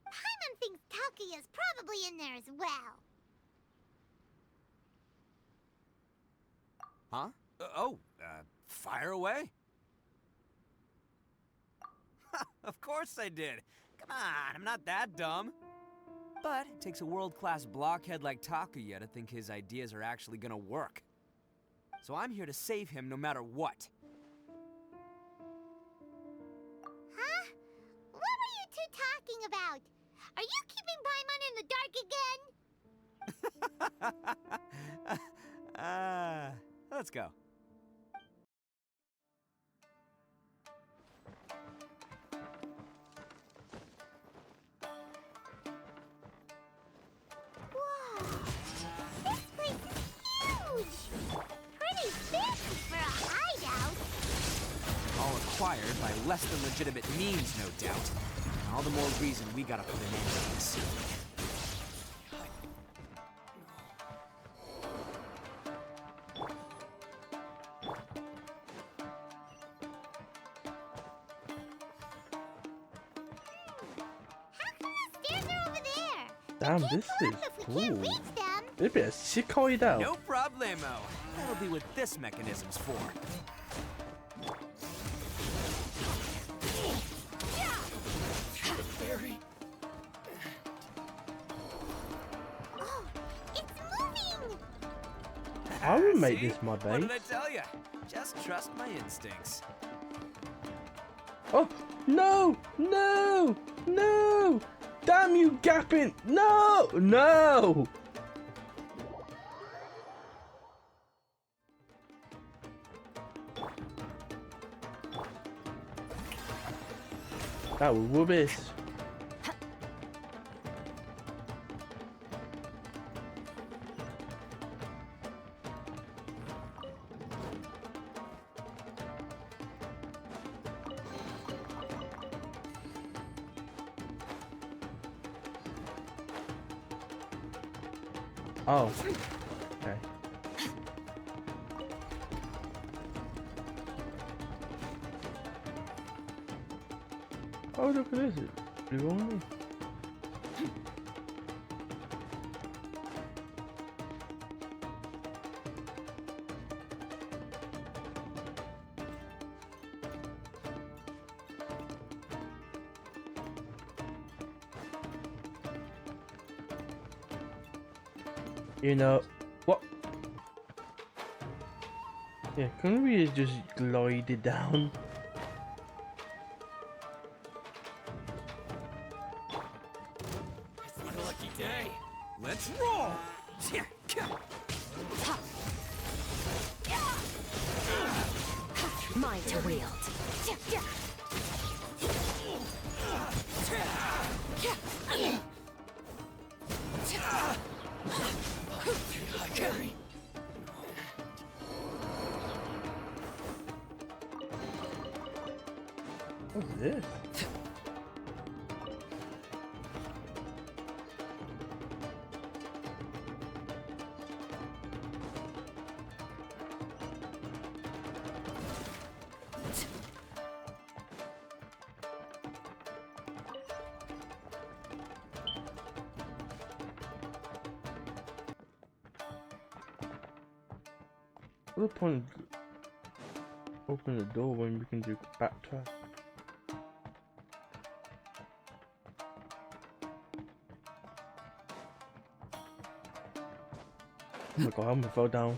Paimon thinks Takuya's probably in there as well. Huh? Fire away? Of course I did. Come on, I'm not that dumb. But it takes a world-class blockhead like Takuya to think his ideas are actually gonna work. So I'm here to save him no matter what. Huh? What were you two talking about? Are you keeping Paimon in the dark again? Let's go. Whoa! This place is huge! Pretty big for a hideout! All acquired by less than legitimate means, no doubt. And all the more reason we gotta put an end to this. Damn, this is cool. This bit is sick hideout. No problemo. That'll be what this mechanism's for. Oh, it's moving! I would make See? this my What base. did I tell you? Just trust my instincts. Oh, no! No! No! Damn you, Gappin! No! No! That was rubbish. Oh. Okay. Oh, look at this. It's blue only. You know what? Yeah, couldn't we have just glided down? It's a lucky day. Let's roll. Mine to wield. What's this? What's the point of opening the door when we can do backtrack? Oh my god, I'm gonna fall down.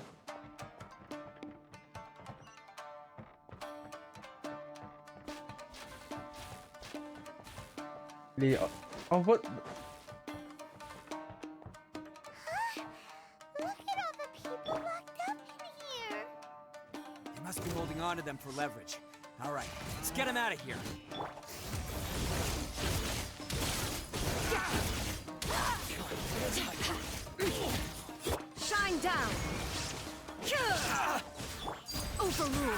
Leah, oh what? Look at all the people locked up in here! They must be holding on to them for leverage. All right, let's get them out of here. Shine down! Overrule!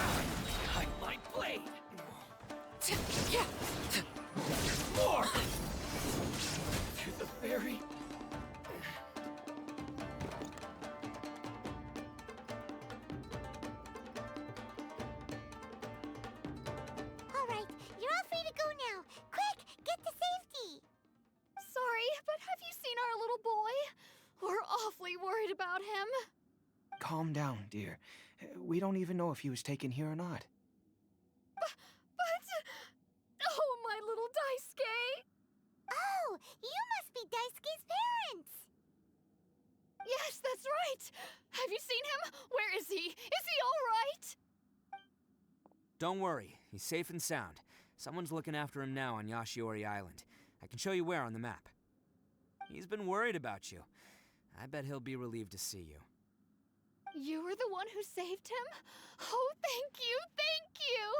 Hide my blade! More! To the very... Alright, you're all free to go now. Quick, get to safety! Sorry, but have you seen our little boy? We're awfully worried about him. Calm down, dear. We don't even know if he was taken here or not. But... Oh, my little Daisuke! Oh, you must be Daisuke's parents! Yes, that's right! Have you seen him? Where is he? Is he alright? Don't worry, he's safe and sound. Someone's looking after him now on Yashiori Island. I can show you where on the map. He's been worried about you. I bet he'll be relieved to see you. You were the one who saved him? Oh, thank you, thank you!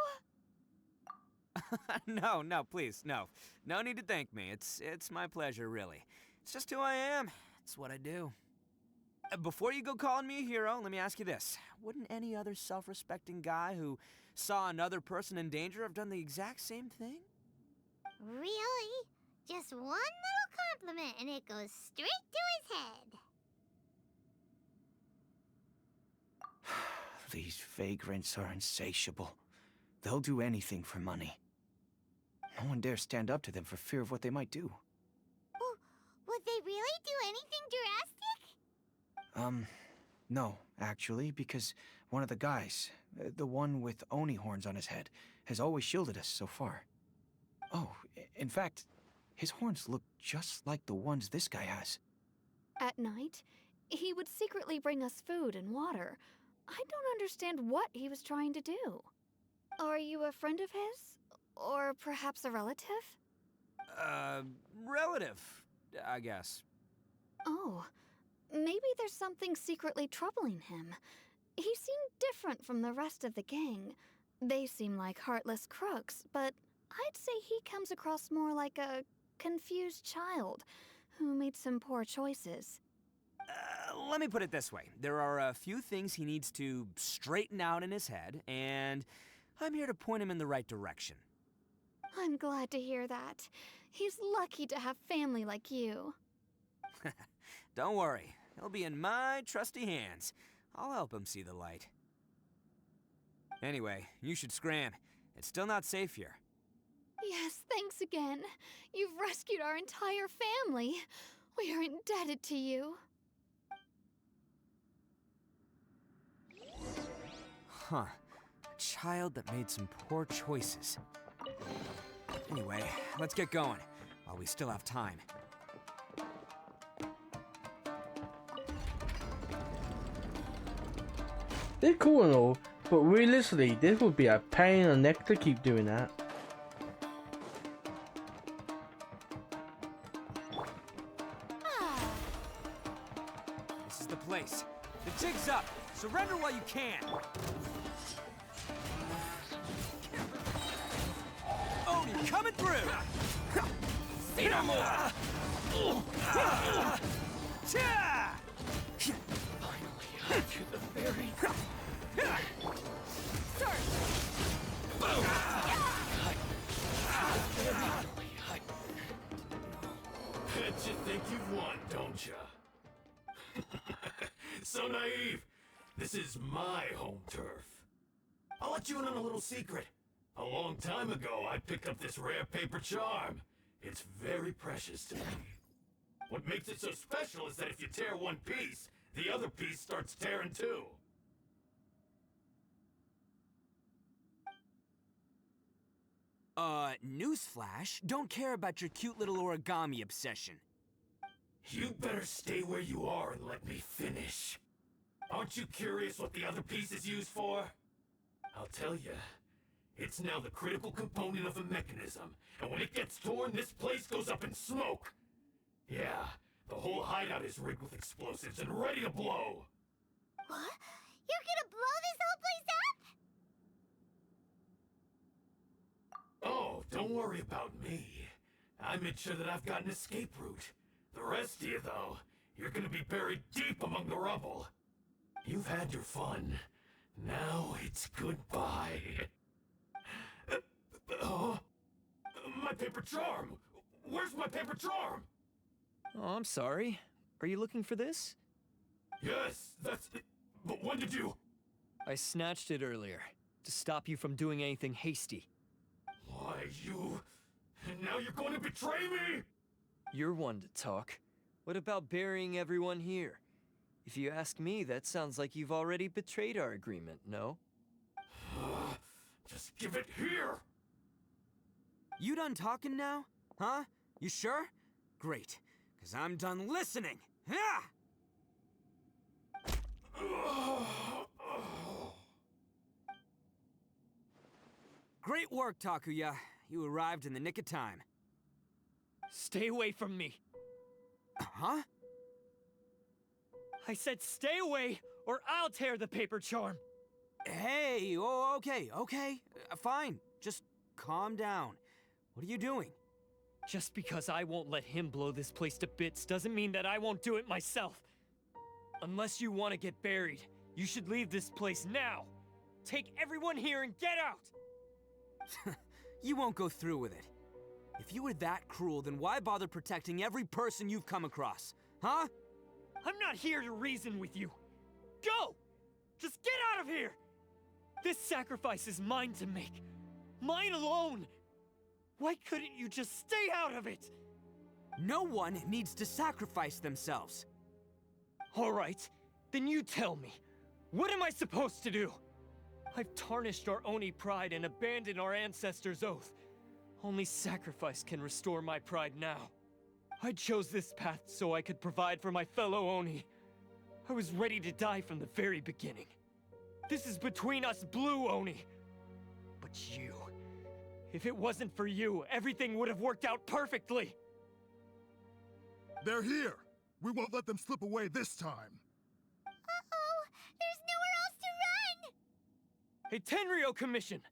No, please, no. No need to thank me. It's my pleasure, really. It's just who I am. It's what I do. Before you go calling me a hero, let me ask you this. Wouldn't any other self-respecting guy who saw another person in danger have done the exact same thing? Really? Just one little compliment and it goes straight to his head. These vagrants are insatiable. They'll do anything for money. No one dares stand up to them for fear of what they might do. Well, would they really do anything drastic? No, actually, because one of the guys, the one with Oni horns on his head, has always shielded us so far. Oh, in fact, his horns look just like the ones this guy has. At night, he would secretly bring us food and water. I don't understand what he was trying to do. Are you a friend of his? Or perhaps a relative? Relative, I guess. Oh, maybe there's something secretly troubling him. He seemed different from the rest of the gang. They seem like heartless crooks, but I'd say he comes across more like a confused child who made some poor choices. Let me put it this way. There are a few things he needs to straighten out in his head, and I'm here to point him in the right direction. I'm glad to hear that. He's lucky to have family like you. Don't worry. He'll be in my trusty hands. I'll help him see the light. Anyway, you should scram. It's still not safe here. Yes, thanks again. You've rescued our entire family. We are indebted to you. Huh. A child that made some poor choices. Anyway, let's get going, while we still have time. They're cool and all, but realistically, this would be a pain in the neck to keep doing that. This is the place. The jig's up. Surrender while you can. Oni, coming through. Say no more. Finally, to the very... Bet you think you've won, don't ya? So naive. This is my home turf. I'll let you in on a little secret. A long time ago, I picked up this rare paper charm. It's very precious to me. What makes it so special is that if you tear one piece, the other piece starts tearing too. Newsflash, don't care about your cute little origami obsession. You'd better stay where you are and let me finish. Aren't you curious what the other piece is used for? I'll tell you. It's now the critical component of a mechanism, and when it gets torn, this place goes up in smoke. Yeah, the whole hideout is rigged with explosives and ready to blow. What? You're gonna blow this whole place up? Oh, don't worry about me. I made sure that I've got an escape route. The rest of you, though, you're gonna be buried deep among the rubble. You've had your fun. Now it's goodbye. Oh, my paper charm! Where's my paper charm? Oh, I'm sorry. Are you looking for this? Yes, that's it. But when did you... I snatched it earlier, to stop you from doing anything hasty. Why, you... And now you're going to betray me? You're one to talk. What about burying everyone here? If you ask me, that sounds like you've already betrayed our agreement, no? Just give it here! You done talking now? Huh? You sure? Great, because I'm done listening. Ah! Great work, Takuya. You arrived in the nick of time. Stay away from me. Huh? I said stay away, or I'll tear the paper charm. Hey, oh, okay. Fine. Just calm down. What are you doing? Just because I won't let him blow this place to bits doesn't mean that I won't do it myself. Unless you want to get buried, you should leave this place now. Take everyone here and get out! You won't go through with it. If you were that cruel, then why bother protecting every person you've come across? Huh? I'm not here to reason with you. Go! Just get out of here! This sacrifice is mine to make. Mine alone! Why couldn't you just stay out of it? No one needs to sacrifice themselves. Alright, then you tell me. What am I supposed to do? I've tarnished our Oni pride and abandoned our ancestors' oath. Only sacrifice can restore my pride now. I chose this path so I could provide for my fellow Oni. I was ready to die from the very beginning. This is between us Blue Oni. But you... If it wasn't for you, everything would have worked out perfectly! They're here! We won't let them slip away this time! Uh-oh! There's nowhere else to run! Hey, Tenryo Commission!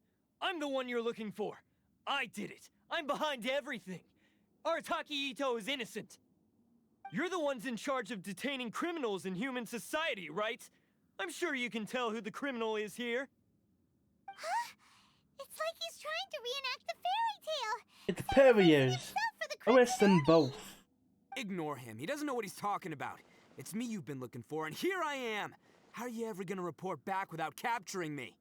I'm the one you're looking for. I did it. I'm behind everything. Arataki Itto is innocent. You're the ones in charge of detaining criminals in human society, right? I'm sure you can tell who the criminal is here. Huh? It's like he's trying to reenact the fairy tale! It's periods. Arrest them both. Ignore him. He doesn't know what he's talking about. It's me you've been looking for, and here I am! How are you ever gonna report back without capturing me?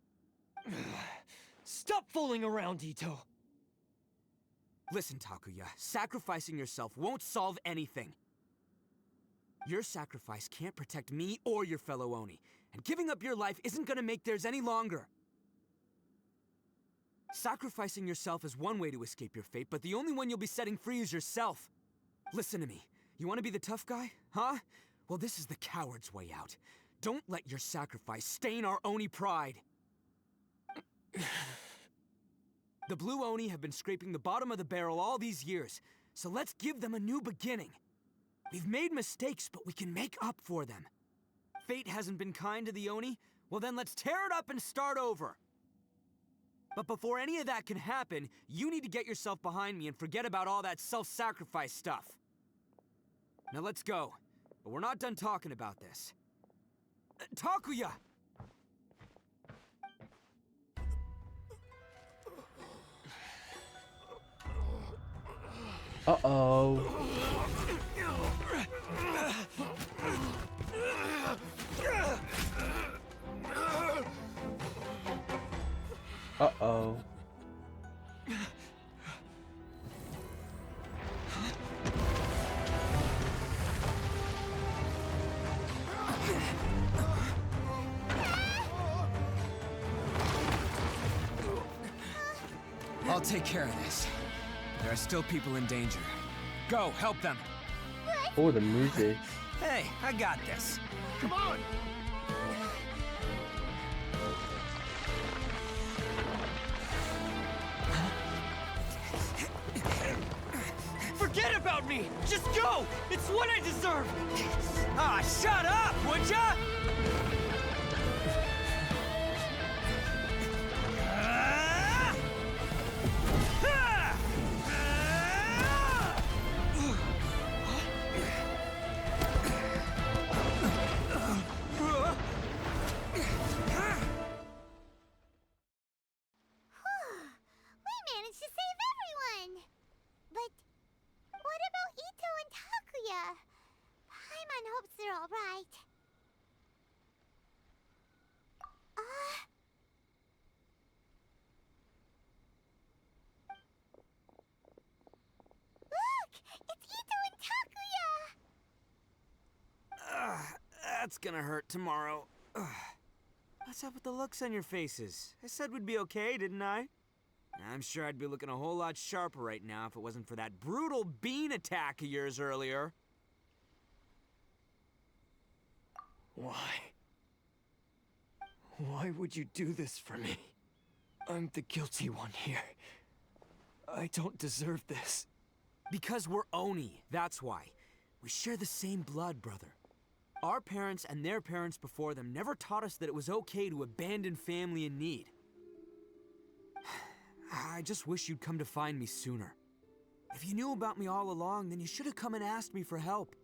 Stop fooling around, Itto! Listen, Takuya, sacrificing yourself won't solve anything. Your sacrifice can't protect me or your fellow Oni, and giving up your life isn't gonna make theirs any longer. Sacrificing yourself is one way to escape your fate, but the only one you'll be setting free is yourself. Listen to me. You want to be the tough guy? Huh? Well, this is the coward's way out. Don't let your sacrifice stain our Oni pride. The Blue Oni have been scraping the bottom of the barrel all these years, so let's give them a new beginning. We've made mistakes, but we can make up for them. Fate hasn't been kind to the Oni? Well then let's tear it up and start over. But before any of that can happen, you need to get yourself behind me and forget about all that self-sacrifice stuff. Now let's go. But we're not done talking about this. Takuya! Uh-oh. Uh-oh. I'll take care of this. There are still people in danger. Go, help them. Oh, the music. Hey, I got this. Come on! Forget about me! Just go! It's what I deserve! Ah, shut up, would ya? everyone hopes they're all right. Look! It's Itto and Takuya! That's gonna hurt tomorrow. What's up with the looks on your faces? I said we'd be okay, didn't I? I'm sure I'd be looking a whole lot sharper right now if it wasn't for that brutal bean attack of yours earlier. Why? Why would you do this for me? I'm the guilty one here. I don't deserve this. Because we're Oni, that's why. We share the same blood, brother. Our parents and their parents before them never taught us that it was okay to abandon family in need. I just wish you'd come to find me sooner. If you knew about me all along, then you should have come and asked me for help.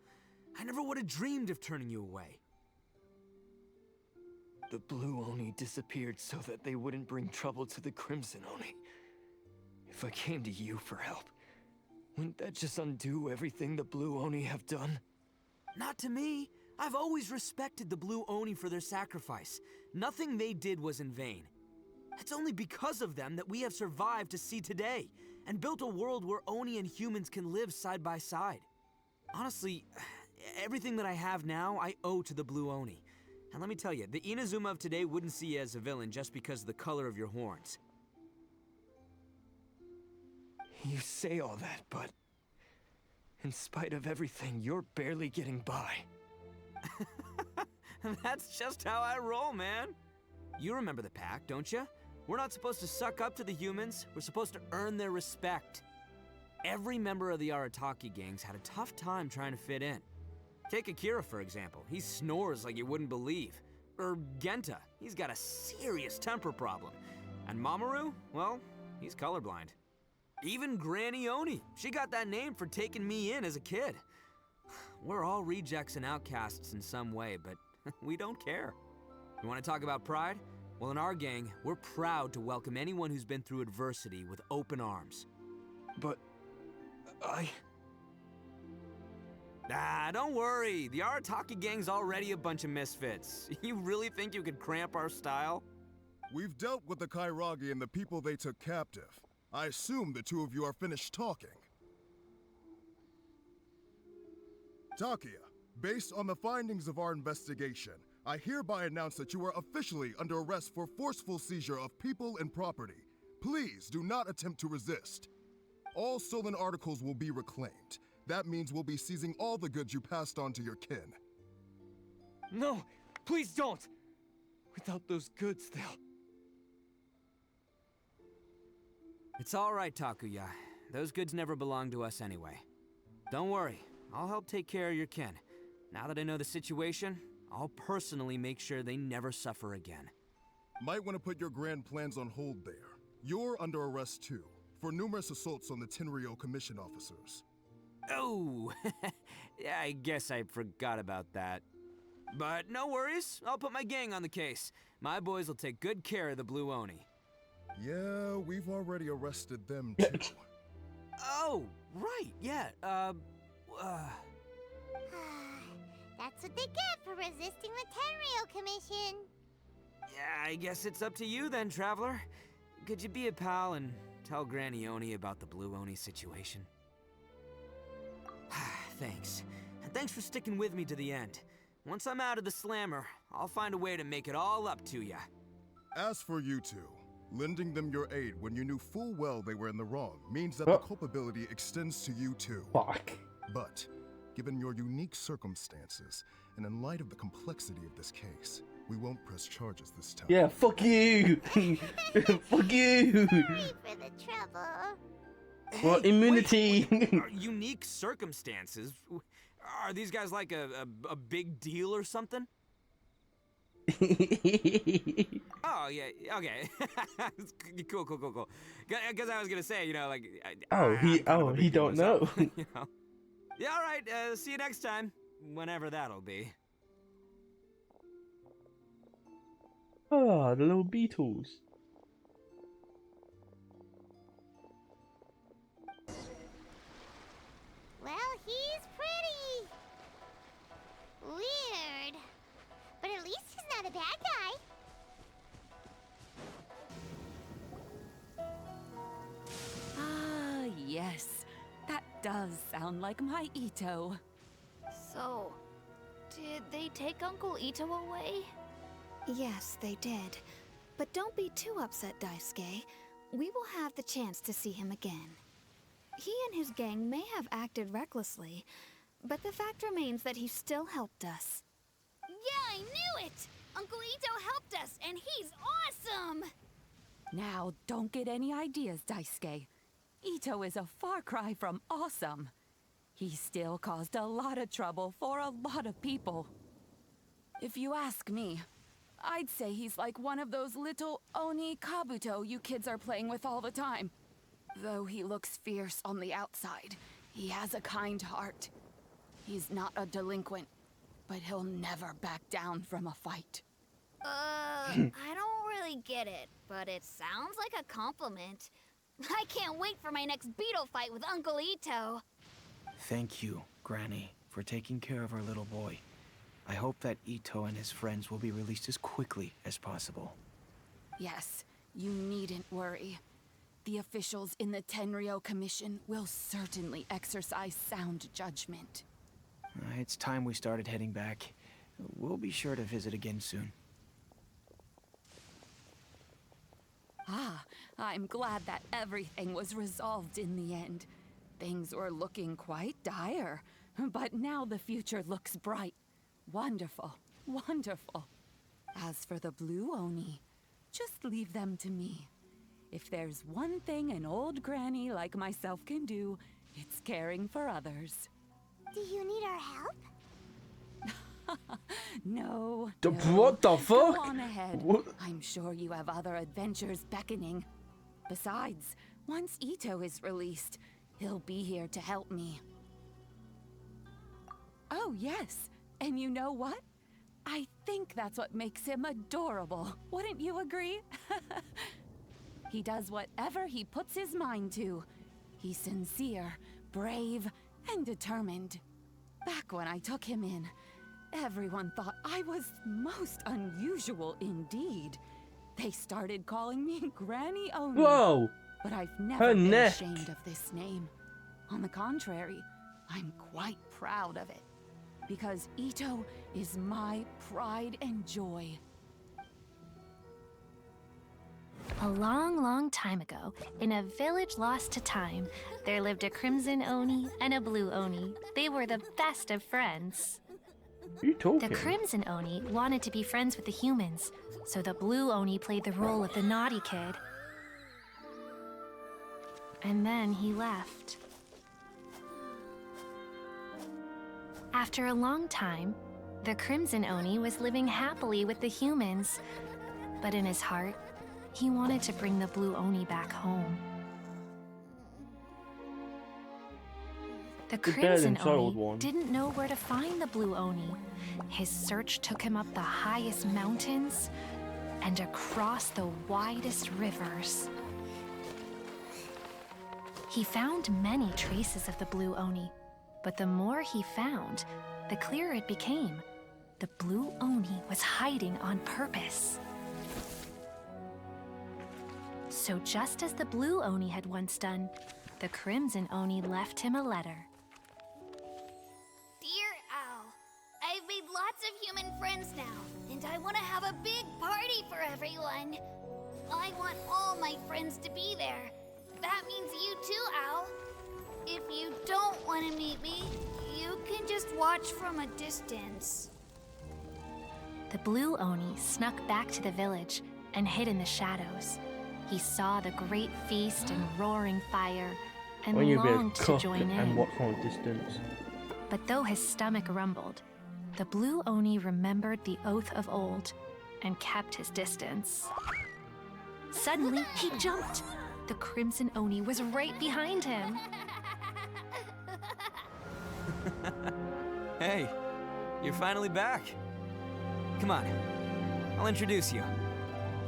I never would have dreamed of turning you away. The Blue Oni disappeared so that they wouldn't bring trouble to the Crimson Oni. If I came to you for help, wouldn't that just undo everything the Blue Oni have done? Not to me. I've always respected the Blue Oni for their sacrifice. Nothing they did was in vain. It's only because of them that we have survived to see today, and built a world where Oni and humans can live side by side. Honestly, everything that I have now, I owe to the Blue Oni. And let me tell you, the Inazuma of today wouldn't see you as a villain just because of the color of your horns. You say all that, but in spite of everything, you're barely getting by. That's just how I roll, man. You remember the pact, don't you? We're not supposed to suck up to the humans. We're supposed to earn their respect. Every member of the Arataki gangs had a tough time trying to fit in. Take Akira, for example. He snores like you wouldn't believe. Or Genta. He's got a serious temper problem. And Mamoru, well, he's colorblind. Even Granny Oni. She got that name for taking me in as a kid. We're all rejects and outcasts in some way, but we don't care. You want to talk about pride? Well, in our gang, we're proud to welcome anyone who's been through adversity with open arms. But Don't worry. The Arataki gang's already a bunch of misfits. You really think you could cramp our style? We've dealt with the Kairagi and the people they took captive. I assume the two of you are finished talking. Takuya, based on the findings of our investigation, I hereby announce that you are officially under arrest for forceful seizure of people and property. Please do not attempt to resist. All stolen articles will be reclaimed. That means we'll be seizing all the goods you passed on to your kin. no, please don't! Without those goods, they'll... It's all right, Takuya. Those goods never belonged to us anyway. Don't worry. I'll help take care of your kin. Now that I know the situation, I'll personally make sure they never suffer again. Might want to put your grand plans on hold there. You're under arrest too, for numerous assaults on the Tenryou Commission officers. Oh, yeah, I guess I forgot about that. But no worries, I'll put my gang on the case. My boys will take good care of the Blue Oni. Yeah, we've already arrested them too. Oh, right, yeah, That's what they get for resisting the Tenryou Commission. Yeah, I guess it's up to you then, Traveler. Could you be a pal and tell Granny Oni about the Blue Oni situation? Thanks. And thanks for sticking with me to the end. Once I'm out of the slammer, I'll find a way to make it all up to ya. As for you two, lending them your aid when you knew full well they were in the wrong means that the culpability extends to you too. Fuck. But, given your unique circumstances, and in light of the complexity of this case, we won't press charges this time. Yeah, fuck you! Fuck you! Sorry for the trouble. Well, immunity! Unique circumstances? Are these guys like a big deal or something? Oh, yeah, okay. Cool. Because I was gonna say, you know, like... he don't know. You know? Yeah, alright, see you next time. Whenever that'll be. Ah, the little beetles. Well, he's pretty. does sound like my Itto. So, did they take Uncle Itto away? Yes, they did. But don't be too upset, Daisuke. We will have the chance to see him again. He and his gang may have acted recklessly, but the fact remains that he still helped us. Yeah, I knew it! Uncle Itto helped us, and he's awesome! Now, don't get any ideas, Daisuke. Itto is a far cry from awesome. He still caused a lot of trouble for a lot of people. If you ask me, I'd say he's like one of those little Oni Kabuto you kids are playing with all the time. Though he looks fierce on the outside, he has a kind heart. He's not a delinquent, but he'll never back down from a fight. I don't really get it, but it sounds like a compliment. I can't wait for my next beetle fight with Uncle Itto. Thank you, Granny, for taking care of our little boy. I hope that Itto and his friends will be released as quickly as possible. Yes, you needn't worry. The officials in the Tenryou Commission will certainly exercise sound judgment. It's time we started heading back. We'll be sure to visit again soon. Ah, I'm glad that everything was resolved in the end. Things were looking quite dire, but now the future looks bright. Wonderful, wonderful. As for the Blue Oni, just leave them to me. If there's one thing an old granny like myself can do, it's caring for others. Do you need our help? No. What the fuck? Go on ahead. What? I'm sure you have other adventures beckoning. Besides, once Itto is released, he'll be here to help me. Oh, yes. And you know what? I think that's what makes him adorable. Wouldn't you agree? He does whatever he puts his mind to. He's sincere, brave, and determined. Back when I took him in, everyone thought I was most unusual indeed. They started calling me Granny Oni. Whoa! But I've never been ashamed of this name. On the contrary, I'm quite proud of it. Because Itto is my pride and joy. A long, long time ago, in a village lost to time, there lived a Crimson Oni and a Blue Oni. They were the best of friends. What are you talking? The Crimson Oni wanted to be friends with the humans, so the Blue Oni played the role of the naughty kid. And then he left. After a long time, the Crimson Oni was living happily with the humans, but in his heart, he wanted to bring the Blue Oni back home. The Crimson Oni didn't know where to find the Blue Oni. His search took him up the highest mountains and across the widest rivers. He found many traces of the Blue Oni, but the more he found, the clearer it became. The Blue Oni was hiding on purpose. So just as the Blue Oni had once done, the Crimson Oni left him a letter. Dear Owl, I've made lots of human friends now, and I want to have a big party for everyone. I want all my friends to be there. That means you too, Owl. If you don't want to meet me, you can just watch from a distance. The Blue Oni snuck back to the village and hid in the shadows. He saw the great feast and roaring fire and longed to join in. And watch from a distance. But though his stomach rumbled, the Blue Oni remembered the oath of old and kept his distance. Suddenly, he jumped. The Crimson Oni was right behind him. Hey, you're finally back. Come on, I'll introduce you.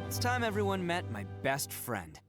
It's time everyone met my best friend.